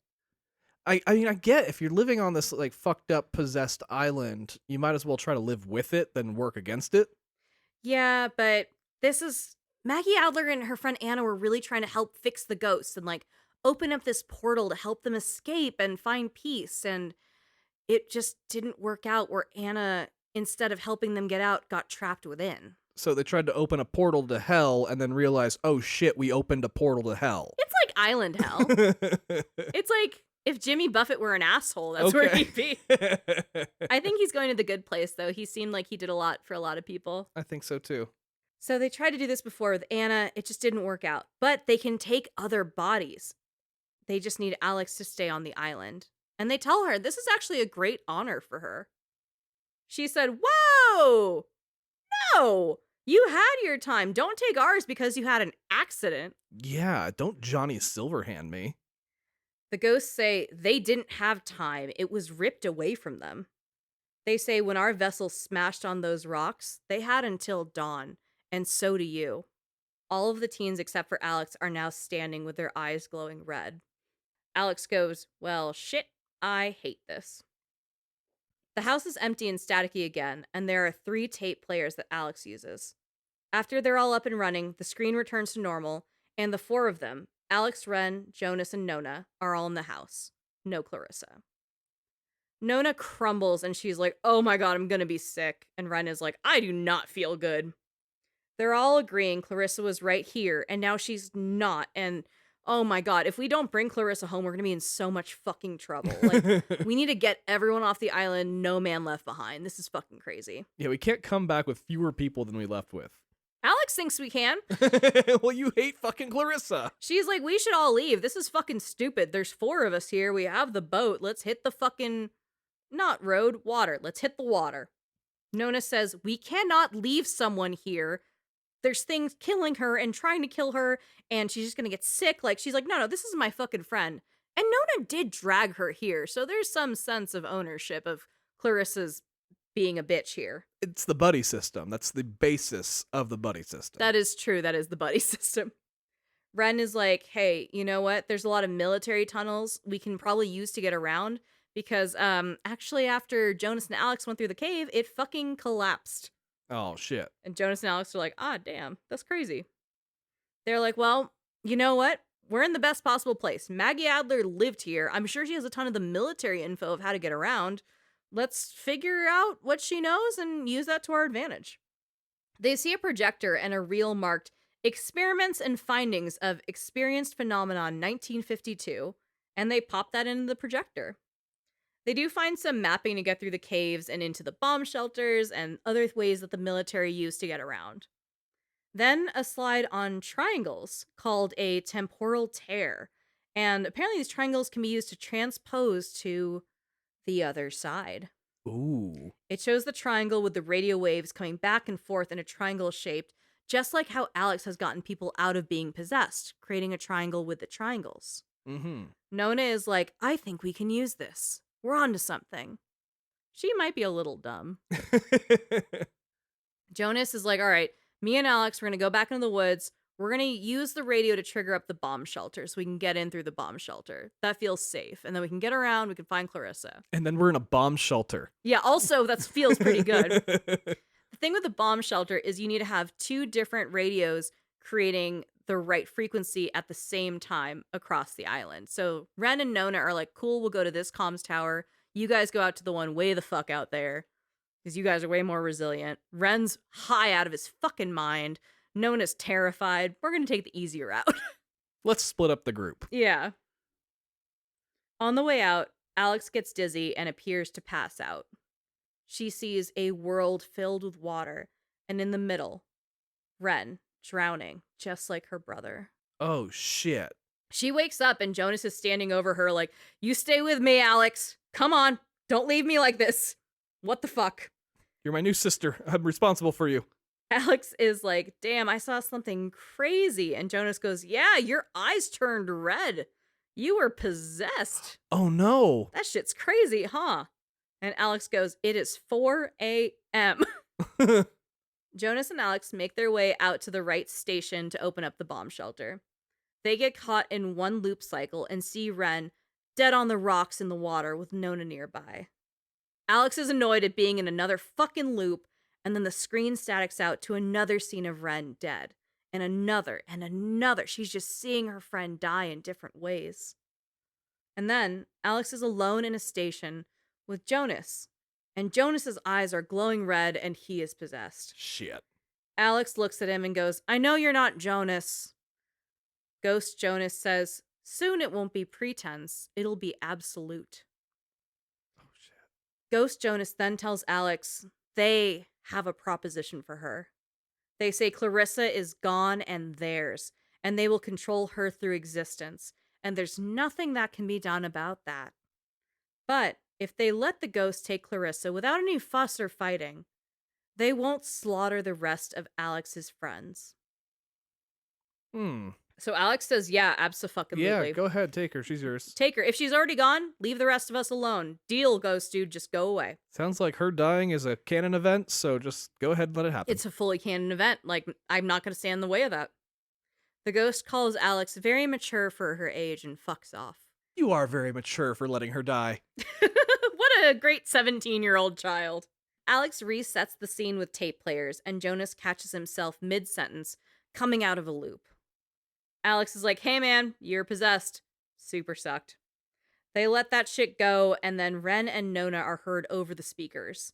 I mean, I get if you're living on this like fucked up possessed island, you might as well try to live with it than work against it. Yeah, but this is Maggie Adler and her friend Anna were really trying to help fix the ghosts and like open up this portal to help them escape and find peace, and it just didn't work out where Anna, instead of helping them get out, got trapped within. So they tried to open a portal to hell and then realized, oh shit, we opened a portal to hell. It's like Island Hell. It's like if Jimmy Buffett were an asshole, that's where he'd be. I think he's going to the good place, though. He seemed like he did a lot for a lot of people. I think so too. So they tried to do this before with Anna. It just didn't work out. But they can take other bodies. They just need Alex to stay on the island. And they tell her this is actually a great honor for her. She said, whoa, no, you had your time. Don't take ours because you had an accident. Yeah, don't Johnny Silverhand me. The ghosts say they didn't have time. It was ripped away from them. They say when our vessel smashed on those rocks, they had until dawn, and so do you. All of the teens except for Alex are now standing with their eyes glowing red. Alex goes, well, shit, I hate this. The house is empty and staticky again, and there are 3 tape players that Alex uses. After they're all up and running, the screen returns to normal, and the 4 of them, Alex, Ren, Jonas, and Nona, are all in the house. No Clarissa. Nona crumbles and she's like, oh my god, I'm gonna be sick. And Ren is like, I do not feel good. They're all agreeing Clarissa was right here, and now she's not. And oh my god, if we don't bring Clarissa home, we're gonna be in so much fucking trouble. Like, we need to get everyone off the island, no man left behind. This is fucking crazy. Yeah, we can't come back with fewer people than we left with. Alex thinks we can. Well, you hate fucking Clarissa. She's like, we should all leave. This is fucking stupid. There's 4 of us here. We have the boat. Let's hit the fucking, not road, water. Let's hit the water. Nona says, we cannot leave someone here. There's things killing her and trying to kill her, and she's just gonna get sick. Like, she's like, no, this is my fucking friend. And Nona did drag her here, so there's some sense of ownership of Clarissa's being a bitch here. It's the buddy system. That's the basis of the buddy system. That is true. That is the buddy system. Ren is like, hey, you know what? There's a lot of military tunnels we can probably use to get around because actually after Jonas and Alex went through the cave, it fucking collapsed. Oh, shit. And Jonas and Alex are like, ah, damn, that's crazy. They're like, well, you know what? We're in the best possible place. Maggie Adler lived here. I'm sure she has a ton of the military info of how to get around. Let's figure out what she knows and use that to our advantage. They see a projector and a reel marked Experiments and Findings of Experienced Phenomenon 1952, and they pop that into the projector. They do find some mapping to get through the caves and into the bomb shelters and other ways that the military used to get around. Then a slide on triangles called a temporal tear. And apparently these triangles can be used to transpose to the other side. Ooh. It shows the triangle with the radio waves coming back and forth in a triangle shaped, just like how Alex has gotten people out of being possessed, creating a triangle with the triangles. Mm-hmm. Nona is like, I think we can use this. We're onto something. She might be a little dumb. Jonas is like, all right, me and Alex, we're going to go back into the woods. We're going to use the radio to trigger up the bomb shelter so we can get in through the bomb shelter. That feels safe. And then we can get around. We can find Clarissa. And then we're in a bomb shelter. Yeah, also, that feels pretty good. The thing with the bomb shelter is you need to have two different radios creating the right frequency at the same time across the island. So Ren and Nona are like, cool, we'll go to this comms tower. You guys go out to the one way the fuck out there because you guys are way more resilient. Ren's high out of his fucking mind. Nona's terrified. We're going to take the easy route. Let's split up the group. Yeah. On the way out, Alex gets dizzy and appears to pass out. She sees a world filled with water, and in the middle, Ren, drowning, just like her brother. Oh, shit. She wakes up, and Jonas is standing over her like, you stay with me, Alex. Come on. Don't leave me like this. What the fuck? You're my new sister. I'm responsible for you. Alex is like, damn, I saw something crazy. And Jonas goes, yeah, your eyes turned red. You were possessed. Oh, no. That shit's crazy, huh? And Alex goes, it is 4 a.m. Jonas and Alex make their way out to the right station to open up the bomb shelter. They get caught in one loop cycle and see Ren dead on the rocks in the water with Nona nearby. Alex is annoyed at being in another fucking loop, and then the screen statics out to another scene of Ren dead. And another and another. She's just seeing her friend die in different ways. And then Alex is alone in a station with Jonas, and Jonas's eyes are glowing red and he is possessed. Shit. Alex looks at him and goes, I know you're not Jonas. Ghost Jonas says, soon it won't be pretense, it'll be absolute. Oh, shit. Ghost Jonas then tells Alex they have a proposition for her. They say Clarissa is gone and theirs, and they will control her through existence, and there's nothing that can be done about that. But if they let the ghost take Clarissa without any fuss or fighting, they won't slaughter the rest of Alex's friends. So Alex says, yeah, abso-fucking-lutely. Yeah, go ahead, take her. She's yours. Take her. If she's already gone, leave the rest of us alone. Deal, ghost dude, just go away. Sounds like her dying is a canon event, so just go ahead and let it happen. It's a fully canon event. Like, I'm not going to stand in the way of that. The ghost calls Alex very mature for her age and fucks off. You are very mature for letting her die. What a great 17-year-old child. Alex resets the scene with tape players, and Jonas catches himself mid-sentence, coming out of a loop. Alex is like, hey man, you're possessed. Super sucked. They let that shit go, and then Ren and Nona are heard over the speakers.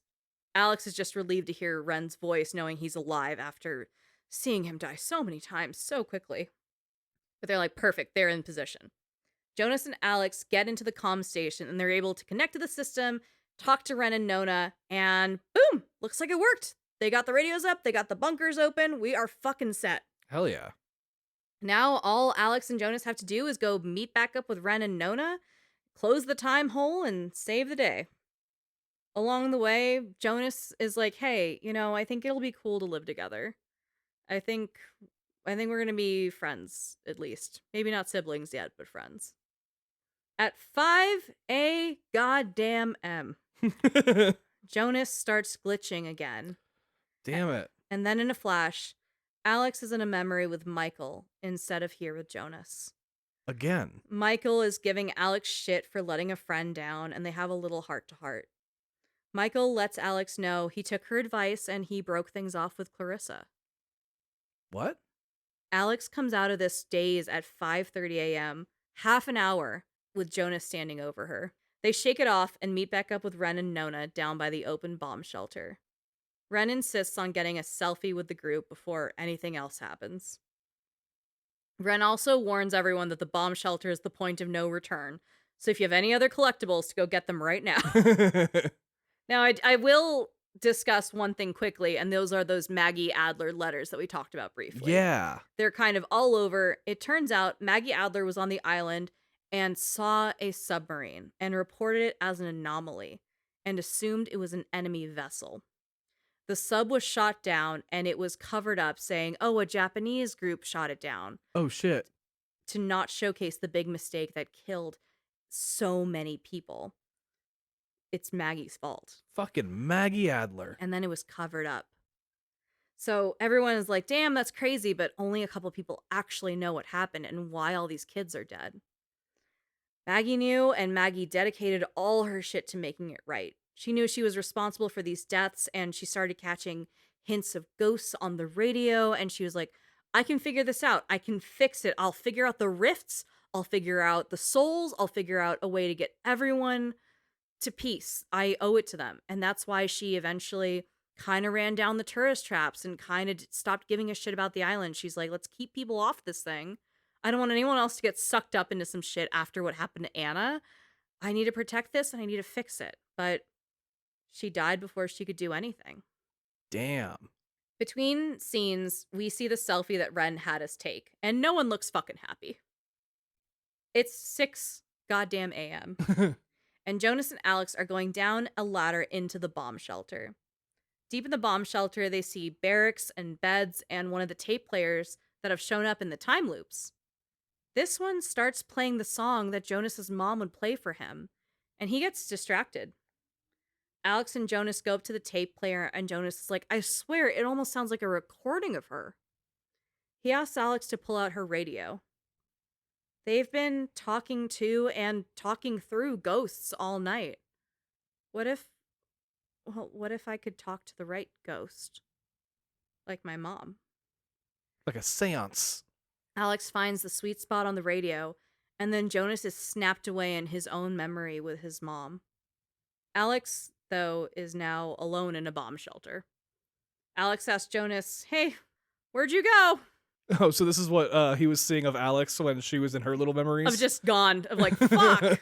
Alex is just relieved to hear Ren's voice, knowing he's alive after seeing him die so many times so quickly. But they're like, perfect, they're in position. Jonas and Alex get into the comm station, and they're able to connect to the system, talk to Ren and Nona, and boom, looks like it worked. They got the radios up, they got the bunkers open, we are fucking set. Hell yeah. Now all Alex and Jonas have to do is go meet back up with Ren and Nona, close the time hole, and save the day. Along the way, Jonas is like, hey, I think it'll be cool to live together. I think we're gonna be friends, at least. Maybe not siblings yet, but friends. At 5 a goddamn M, Jonas starts glitching again. Damn it. And then in a flash, Alex is in a memory with Michael instead of here with Jonas. Again. Michael is giving Alex shit for letting a friend down, and they have a little heart-to-heart. Michael lets Alex know he took her advice and he broke things off with Clarissa. What? Alex comes out of this daze at 5:30 a.m., half an hour with Jonas standing over her. They shake it off and meet back up with Ren and Nona down by the open bomb shelter. Ren insists on getting a selfie with the group before anything else happens. Ren also warns everyone that the bomb shelter is the point of no return, so if you have any other collectibles, to go get them right now. Now, I will discuss one thing quickly, and those are those Maggie Adler letters that we talked about briefly. Yeah. They're kind of all over. It turns out Maggie Adler was on the island and saw a submarine and reported it as an anomaly and assumed it was an enemy vessel. The sub was shot down and it was covered up saying, oh, a Japanese group shot it down, Oh, shit. to not showcase the big mistake that killed so many people. It's Maggie's fault. Fucking Maggie Adler. And then it was covered up. So everyone is like, damn, that's crazy, but only a couple people actually know what happened and why all these kids are dead. Maggie knew, and Maggie dedicated all her shit to making it right. She knew she was responsible for these deaths, and she started catching hints of ghosts on the radio, and she was like, I can figure this out. I can fix it. I'll figure out the rifts. I'll figure out the souls. I'll figure out a way to get everyone to peace. I owe it to them. And that's why she eventually kind of ran down the tourist traps and kind of stopped giving a shit about the island. She's like, let's keep people off this thing. I don't want anyone else to get sucked up into some shit after what happened to Anna. I need to protect this and I need to fix it. But she died before she could do anything. Damn. Between scenes, we see the selfie that Ren had us take, and no one looks fucking happy. It's 6 goddamn a.m. and Jonas and Alex are going down a ladder into the bomb shelter. Deep in the bomb shelter, they see barracks and beds and one of the tape players that have shown up in the time loops. This one starts playing the song that Jonas's mom would play for him, and he gets distracted. Alex and Jonas go up to the tape player, and Jonas is like, I swear, it almost sounds like a recording of her. He asks Alex to pull out her radio. They've been talking to and talking through ghosts all night. What if I could talk to the right ghost? Like my mom. Like a seance. Alex finds the sweet spot on the radio, and then Jonas is snapped away in his own memory with his mom. Alex, though, is now alone in a bomb shelter. Alex asks Jonas, hey, where'd you go? Oh, so this is what he was seeing of Alex when she was in her little memories? Of just gone, of like, fuck.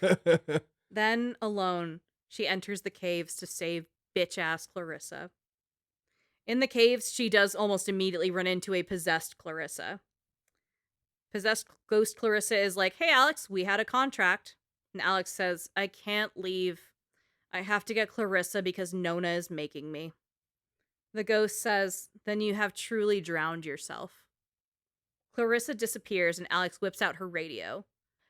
Then, alone, she enters the caves to save bitch-ass Clarissa. In the caves, she does almost immediately run into a possessed Clarissa. Possessed ghost Clarissa is like, hey, Alex, we had a contract. And Alex says, I can't leave. I have to get Clarissa because Nona is making me. The ghost says, then you have truly drowned yourself. Clarissa disappears and Alex whips out her radio.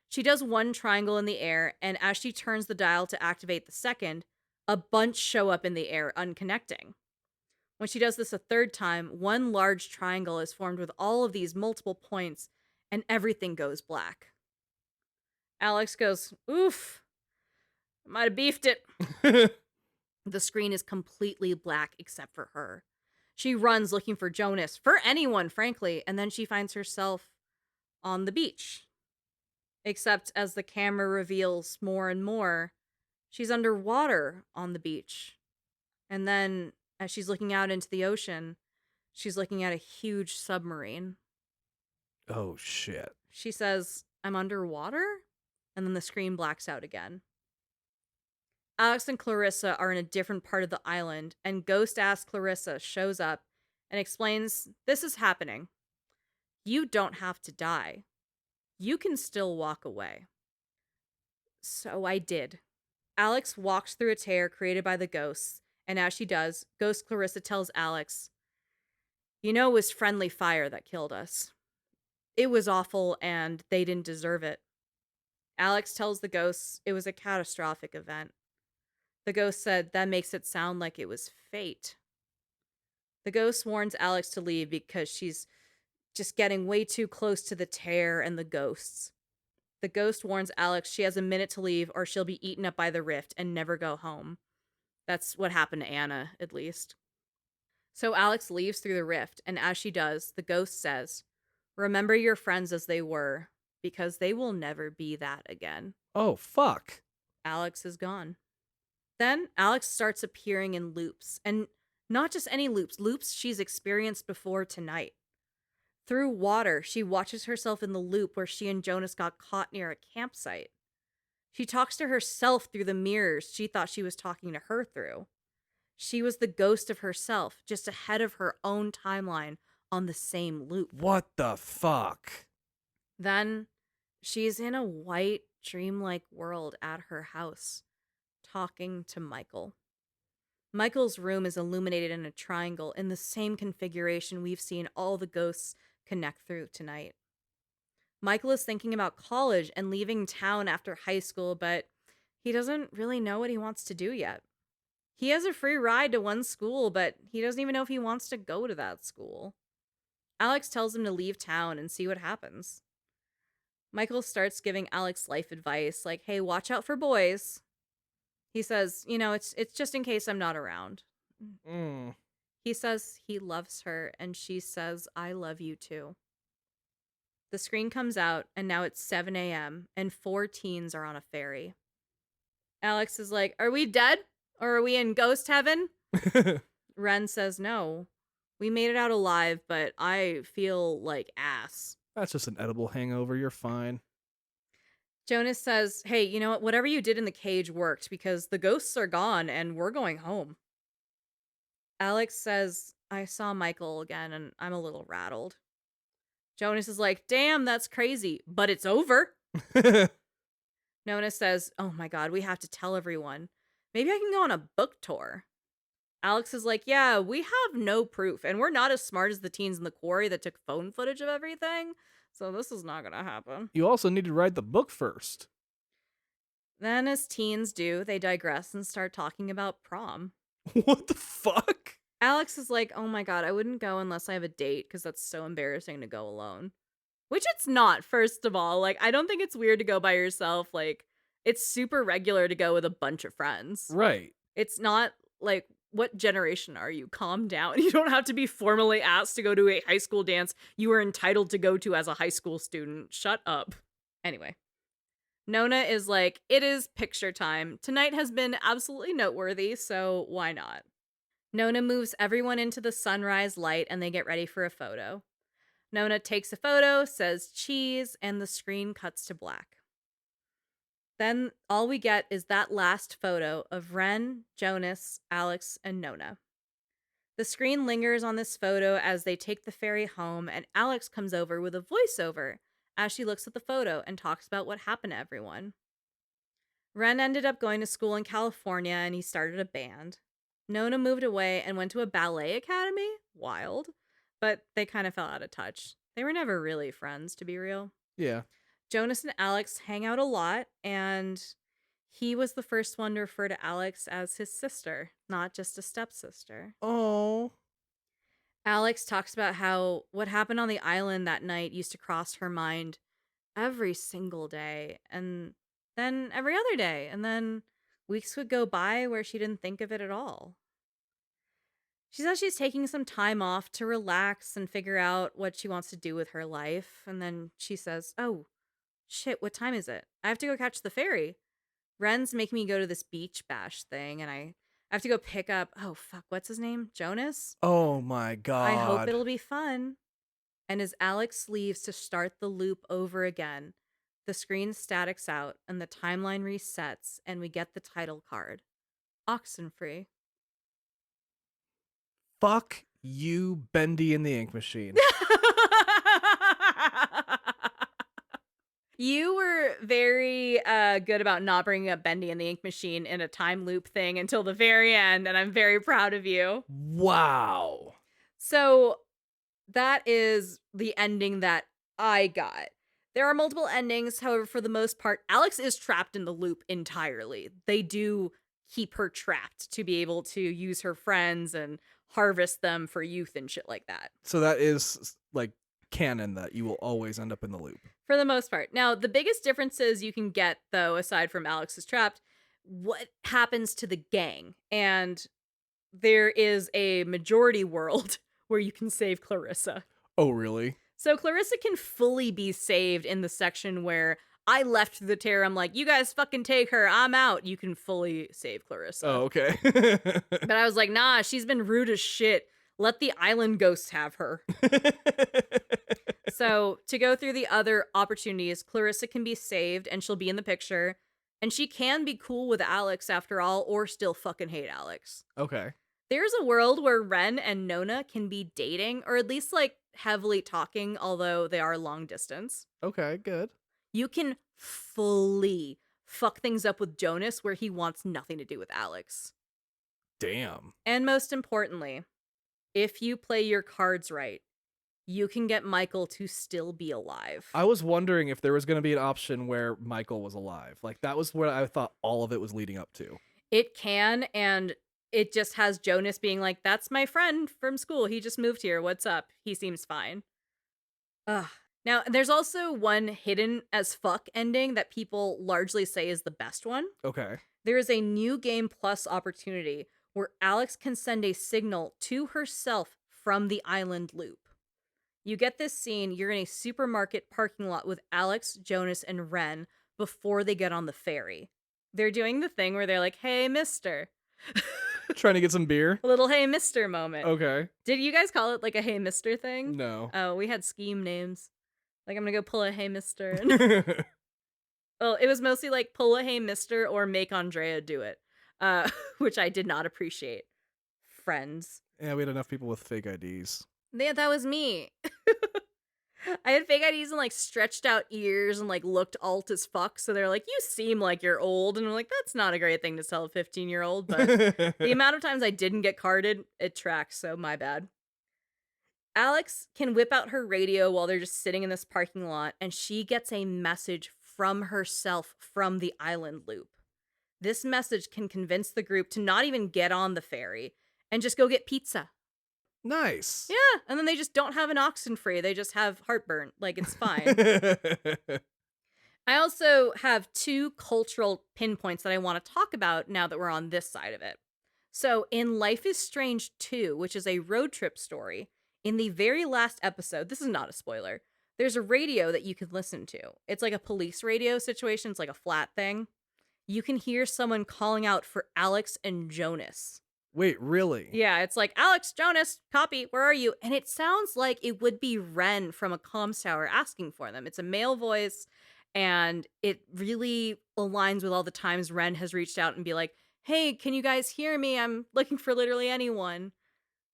She does one triangle in the air, and as she turns the dial to activate the second, a bunch show up in the air, unconnecting. When she does this a third time, one large triangle is formed with all of these multiple points, and everything goes black. Alex goes, oof, might have beefed it. The screen is completely black except for her. She runs looking for Jonas, for anyone, frankly, and then she finds herself on the beach. Except as the camera reveals more and more, she's underwater on the beach. And then, as she's looking out into the ocean, she's looking at a huge submarine. Oh, shit. She says, I'm underwater? And then the screen blacks out again. Alex and Clarissa are in a different part of the island, and ghost-ass Clarissa shows up and explains, this is happening. You don't have to die. You can still walk away. So I did. Alex walks through a tear created by the ghosts, and as she does, Ghost Clarissa tells Alex, you know it was friendly fire that killed us. It was awful, and they didn't deserve it. Alex tells the ghosts it was a catastrophic event. The ghost said that makes it sound like it was fate. The ghost warns Alex to leave because she's just getting way too close to the tear and the ghosts. The ghost warns Alex she has a minute to leave or she'll be eaten up by the rift and never go home. That's what happened to Anna, at least. So Alex leaves through the rift, and as she does, the ghost says, remember your friends as they were, because they will never be that again. Oh, fuck. Alex is gone. Then Alex starts appearing in loops, and not just any loops she's experienced before tonight. Through water, she watches herself in the loop where she and Jonas got caught near a campsite. She talks to herself through the mirrors she thought she was talking to her through. She was the ghost of herself, just ahead of her own timeline on the same loop. What the fuck? Then she's in a white, dreamlike world at her house, talking to Michael. Michael's room is illuminated in a triangle in the same configuration we've seen all the ghosts connect through tonight. Michael is thinking about college and leaving town after high school, but he doesn't really know what he wants to do yet. He has a free ride to one school, but he doesn't even know if he wants to go to that school. Alex tells him to leave town and see what happens. Michael starts giving Alex life advice, like, hey, watch out for boys. He says, it's just in case I'm not around. Mm. He says he loves her, and she says, I love you too. The screen comes out, and now it's 7 a.m., and 4 teens are on a ferry. Alex is like, are we dead? Or are we in ghost heaven? Ren says, no. We made it out alive, but I feel like ass. That's just an edible hangover. You're fine. Jonas says, hey, you know what? Whatever you did in the cage worked because the ghosts are gone and we're going home. Alex says, I saw Michael again and I'm a little rattled. Jonas is like, damn, that's crazy, but it's over. Nona says, oh my God, we have to tell everyone. Maybe I can go on a book tour. Alex is like, yeah, we have no proof, and we're not as smart as the teens in the quarry that took phone footage of everything, so this is not gonna happen. You also need to write the book first. Then, as teens do, they digress and start talking about prom. What the fuck? Alex is like, oh my God, I wouldn't go unless I have a date, because that's so embarrassing to go alone. Which it's not, first of all. Like, I don't think it's weird to go by yourself. Like, it's super regular to go with a bunch of friends. Right. It's not like, what generation are you? Calm down. You don't have to be formally asked to go to a high school dance you were entitled to go to as a high school student. Shut up. Anyway, Nona is like, it is picture time. Tonight has been absolutely noteworthy, so why not? Nona moves everyone into the sunrise light and they get ready for a photo. Nona takes a photo, says cheese, and the screen cuts to black. Then all we get is that last photo of Ren, Jonas, Alex, and Nona. The screen lingers on this photo as they take the ferry home, and Alex comes over with a voiceover as she looks at the photo and talks about what happened to everyone. Ren ended up going to school in California, and he started a band. Nona moved away and went to a ballet academy. Wild. But they kind of fell out of touch. They were never really friends, to be real. Yeah. Jonas and Alex hang out a lot, and he was the first one to refer to Alex as his sister, not just a stepsister. Oh. Alex talks about how what happened on the island that night used to cross her mind every single day, and then every other day, and then weeks would go by where she didn't think of it at all. She says she's taking some time off to relax and figure out what she wants to do with her life, and then she says, oh, shit, what time is it? I have to go catch the ferry. Ren's making me go to this beach bash thing, and I have to go pick up, oh, fuck, what's his name? Jonas? Oh my God. I hope it'll be fun. And as Alex leaves to start the loop over again, the screen statics out and the timeline resets, and we get the title card. Oxenfree. Fuck you, Bendy and the Ink Machine. You were very good about not bringing up Bendy and the Ink Machine in a time loop thing until the very end, and I'm very proud of you. Wow. So that is the ending that I got. There are multiple endings, however, for the most part, Alex is trapped in the loop entirely. They do keep her trapped to be able to use her friends and harvest them for youth and shit like that. So that is like canon that you will always end up in the loop. For the most part. Now, the biggest differences you can get, though, aside from Alex is trapped, what happens to the gang? And there is a majority world where you can save Clarissa. Oh, really? So Clarissa can fully be saved in the section where I left through the tear. I'm like, you guys fucking take her. I'm out. You can fully save Clarissa. Oh, okay. But I was like, nah, she's been rude as shit. Let the island ghosts have her. So to go through the other opportunities, Clarissa can be saved and she'll be in the picture. And she can be cool with Alex after all, or still fucking hate Alex. Okay. There's a world where Ren and Nona can be dating, or at least like heavily talking, although they are long distance. Okay, good. You can fully fuck things up with Jonas where he wants nothing to do with Alex. Damn. And most importantly, if you play your cards right, you can get Michael to still be alive. I was wondering if there was going to be an option where Michael was alive. Like, that was what I thought all of it was leading up to. It can, and it just has Jonas being like, that's my friend from school. He just moved here. What's up? He seems fine. Ugh. Now, there's also one hidden as fuck ending that people largely say is the best one. Okay. There is a new game plus opportunity where Alex can send a signal to herself from the island loop. You get this scene, you're in a supermarket parking lot with Alex, Jonas, and Ren before they get on the ferry. They're doing the thing where they're like, hey, mister. Trying to get some beer? A little hey, mister moment. Okay. Did you guys call it like a hey, mister thing? No. Oh, we had scheme names. Like, I'm gonna go pull a hey, mister. Well, it was mostly like pull a hey, mister or make Andrea do it, which I did not appreciate. Friends. Yeah, we had enough people with fake IDs. Yeah, that was me. I had fake IDs and like stretched out ears and like looked alt as fuck. So they're like, you seem like you're old. And I'm like, that's not a great thing to tell a 15-year-old. But the amount of times I didn't get carded, it tracks. So my bad. Alex can whip out her radio while they're just sitting in this parking lot. And she gets a message from herself from the island loop. This message can convince the group to not even get on the ferry and just go get pizza. Nice. Yeah, and then they just don't have an Oxenfree. They just have heartburn. Like, it's fine. I also have two cultural pinpoints that I want to talk about now that we're on this side of it. So, in Life is Strange 2, which is a road trip story, in the very last episode, this is not a spoiler, there's a radio that you can listen to. It's like a police radio situation. It's like a flat thing. You can hear someone calling out for Alex and Jonas. Wait, really? Yeah, it's like, Alex, Jonas, copy, where are you? And it sounds like it would be Ren from a comms tower asking for them. It's a male voice, and it really aligns with all the times Ren has reached out and be like, hey, can you guys hear me? I'm looking for literally anyone.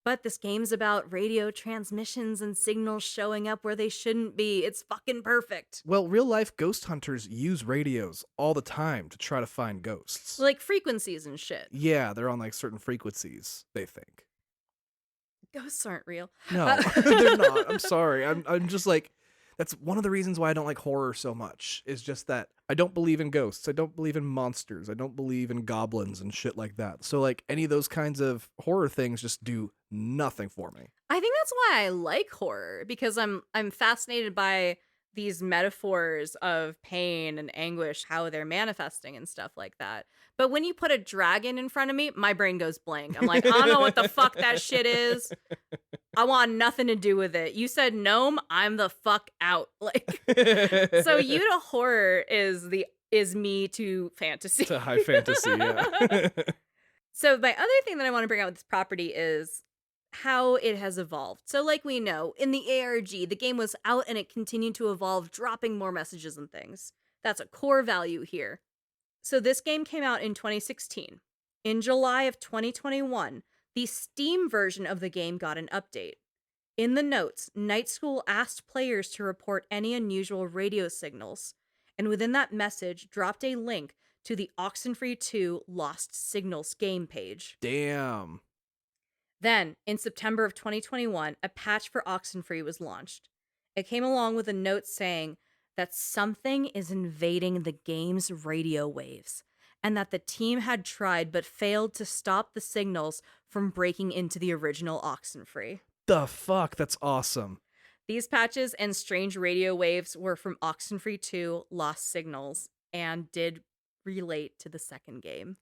But this game's about radio transmissions and signals showing up where they shouldn't be. It's fucking perfect. Well, real life ghost hunters use radios all the time to try to find ghosts. Like frequencies and shit. Yeah, they're on like certain frequencies, they think. Ghosts aren't real. No, they're not. I'm sorry. I'm just like, that's one of the reasons why I don't like horror so much, is just that I don't believe in ghosts. I don't believe in monsters. I don't believe in goblins and shit like that. So like any of those kinds of horror things just do nothing for me. I think that's why I like horror, because I'm fascinated by these metaphors of pain and anguish, how they're manifesting and stuff like that. But when you put a dragon in front of me, my brain goes blank. I'm like, I don't know what the fuck that shit is. I want nothing to do with it. You said gnome, I'm the fuck out. Like, so you to horror is me to fantasy. To high fantasy, yeah. So my other thing that I want to bring out with this property is how it has evolved. So like we know, in the ARG, the game was out and it continued to evolve, dropping more messages and things. That's a core value here. So this game came out in 2016. In July of 2021, the Steam version of the game got an update. In the notes, Night School asked players to report any unusual radio signals, and within that message dropped a link to the Oxenfree 2 Lost Signals game page. Damn. Then, in September of 2021, a patch for Oxenfree was launched. It came along with a note saying that something is invading the game's radio waves, and that the team had tried but failed to stop the signals from breaking into the original Oxenfree. The fuck? That's awesome. These patches and strange radio waves were from Oxenfree 2 Lost Signals and did relate to the second game.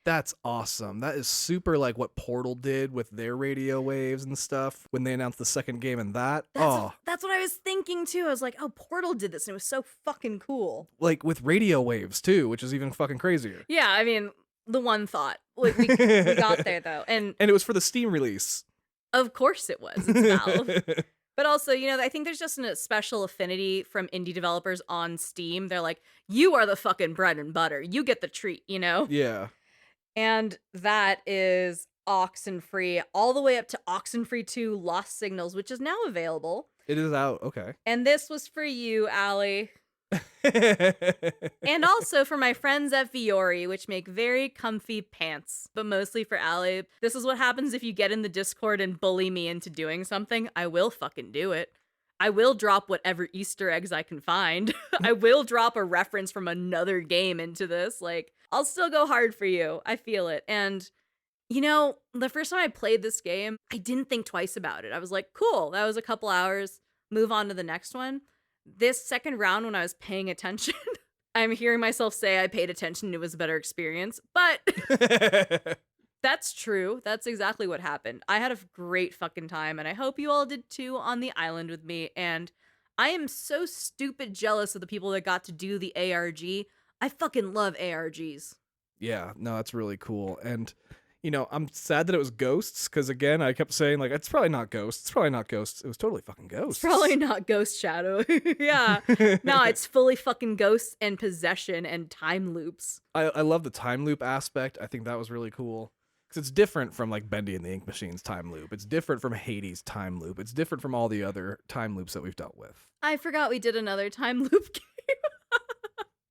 That's awesome. That is super like what Portal did with their radio waves and stuff when they announced the second game and that. That's what I was thinking too. I was like, oh, Portal did this and it was so fucking cool. Like with radio waves too, which is even fucking crazier. Yeah, I mean, the one thought. Like, we got there though. And it was for the Steam release. Of course it was. It's Valve. But also, you know, I think there's just a special affinity from indie developers on Steam. They're like, you are the fucking bread and butter. You get the treat, you know? Yeah. And that is Oxenfree, all the way up to Oxenfree 2 Lost Signals, which is now available. It is out. Okay. And this was for you, Allie. And also for my friends at Viore, which make very comfy pants, but mostly for Allie. This is what happens if you get in the Discord and bully me into doing something. I will fucking do it. I will drop whatever Easter eggs I can find. I will drop a reference from another game into this. Like, I'll still go hard for you. I feel it. And, you know, the first time I played this game, I didn't think twice about it. I was like, cool, that was a couple hours. Move on to the next one. This second round, when I was paying attention, I'm hearing myself say I paid attention. It was a better experience. But that's true. That's exactly what happened. I had a great fucking time, and I hope you all did too on the island with me. And I am so stupid jealous of the people that got to do the ARG. I fucking love ARGs. Yeah, no, that's really cool. And, you know, I'm sad that it was Ghosts, because again, I kept saying, like, it's probably not Ghosts. It's probably not Ghosts. It was totally fucking Ghosts. It's probably not Ghost Shadow. Yeah. No, it's fully fucking Ghosts and Possession and time loops. I love the time loop aspect. I think that was really cool. Because it's different from, like, Bendy and the Ink Machine's time loop. It's different from Hades' time loop. It's different from all the other time loops that we've dealt with. I forgot we did another time loop game.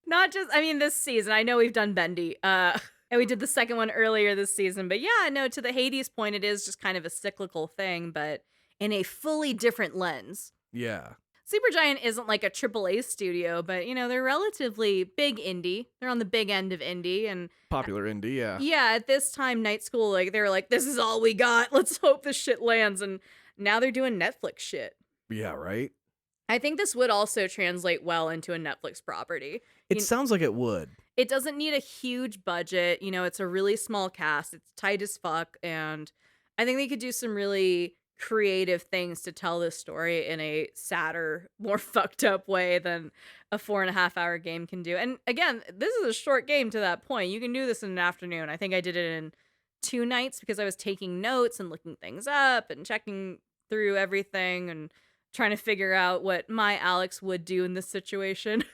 Not just, I mean, this season. I know we've done Bendy. And we did the second one earlier this season. But yeah, no, to the Hades point, it is just kind of a cyclical thing, but in a fully different lens. Yeah. Supergiant isn't like a AAA studio, but, you know, they're relatively big indie. They're on the big end of indie. And Popular indie, yeah. yeah, at this time, Night School, like, they were like, this is all we got. Let's hope this shit lands. And now they're doing Netflix shit. Yeah, right? I think this would also translate well into a Netflix property. It sounds like it would. It doesn't need a huge budget. You know, it's a really small cast. It's tight as fuck. And I think they could do some really creative things to tell this story in a sadder, more fucked up way than a 4.5-hour game can do. And again, this is a short game to that point. You can do this in an afternoon. I think I did it in 2 nights because I was taking notes and looking things up and checking through everything and trying to figure out what my Alex would do in this situation.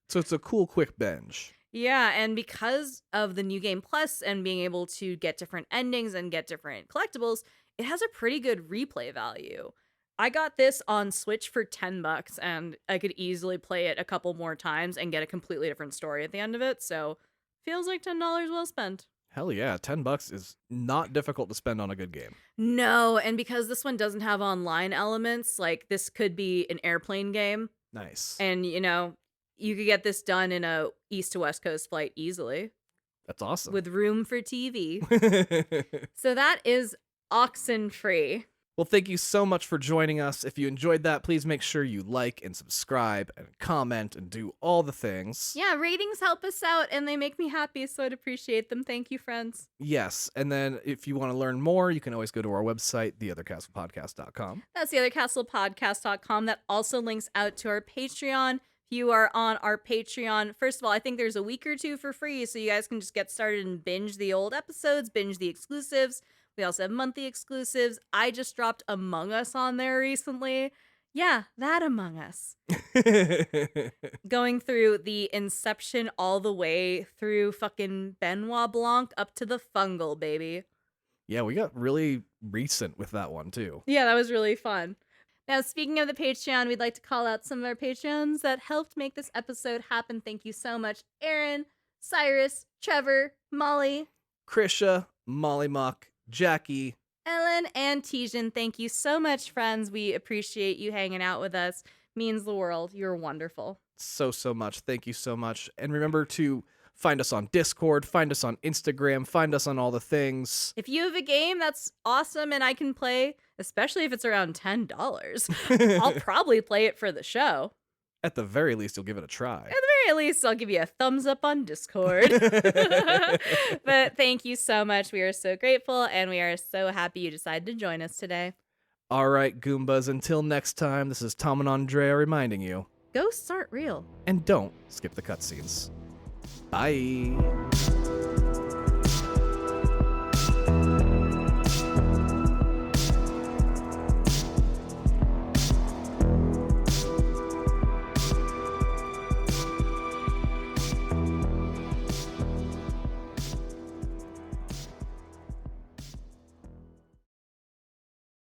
So it's a cool, quick binge. Yeah, and because of the New Game Plus and being able to get different endings and get different collectibles, it has a pretty good replay value. I got this on Switch for $10, and I could easily play it a couple more times and get a completely different story at the end of it, so feels like $10 well spent. Hell yeah, $10 is not difficult to spend on a good game. No, and because this one doesn't have online elements, like, this could be an airplane game. Nice. And, you know, you could get this done in a east to west coast flight easily. That's awesome. With room for TV. So that is Oxenfree. Well, thank you so much for joining us. If you enjoyed that, please make sure you like and subscribe and comment and do all the things. Yeah, ratings help us out and they make me happy, so I'd appreciate them. Thank you, friends. Yes, and then if you want to learn more, you can always go to our website, theothercastlepodcast.com. That's theothercastlepodcast.com. That also links out to our Patreon. If you are on our Patreon, first of all, I think there's a week or two for free, so you guys can just get started and binge the old episodes, binge the exclusives. We also have monthly exclusives. I just dropped Among Us on there recently. Yeah, that Among Us. Going through the Inception all the way through fucking Benoit Blanc up to the Fungal, baby. Yeah, we got really recent with that one, too. Yeah, that was really fun. Now, speaking of the Patreon, we'd like to call out some of our Patreons that helped make this episode happen. Thank you so much. Aaron, Cyrus, Trevor, Molly, Krisha, Molly Muck, Jackie, Ellen, and Tijan. Thank you so much, friends. We appreciate you hanging out with us. Means the world. You're wonderful. So much. Thank you so much. And remember to find us on Discord, find us on Instagram, find us on all the things. If you have a game that's awesome and I can play, especially if it's around $10, I'll probably play it for the show. At the very least, you'll give it a try. At the very least, I'll give you a thumbs up on Discord. But thank you so much. We are so grateful, and we are so happy you decided to join us today. All right, Goombas, until next time, this is Tom and Andrea reminding you. Ghosts aren't real. And don't skip the cutscenes. Bye.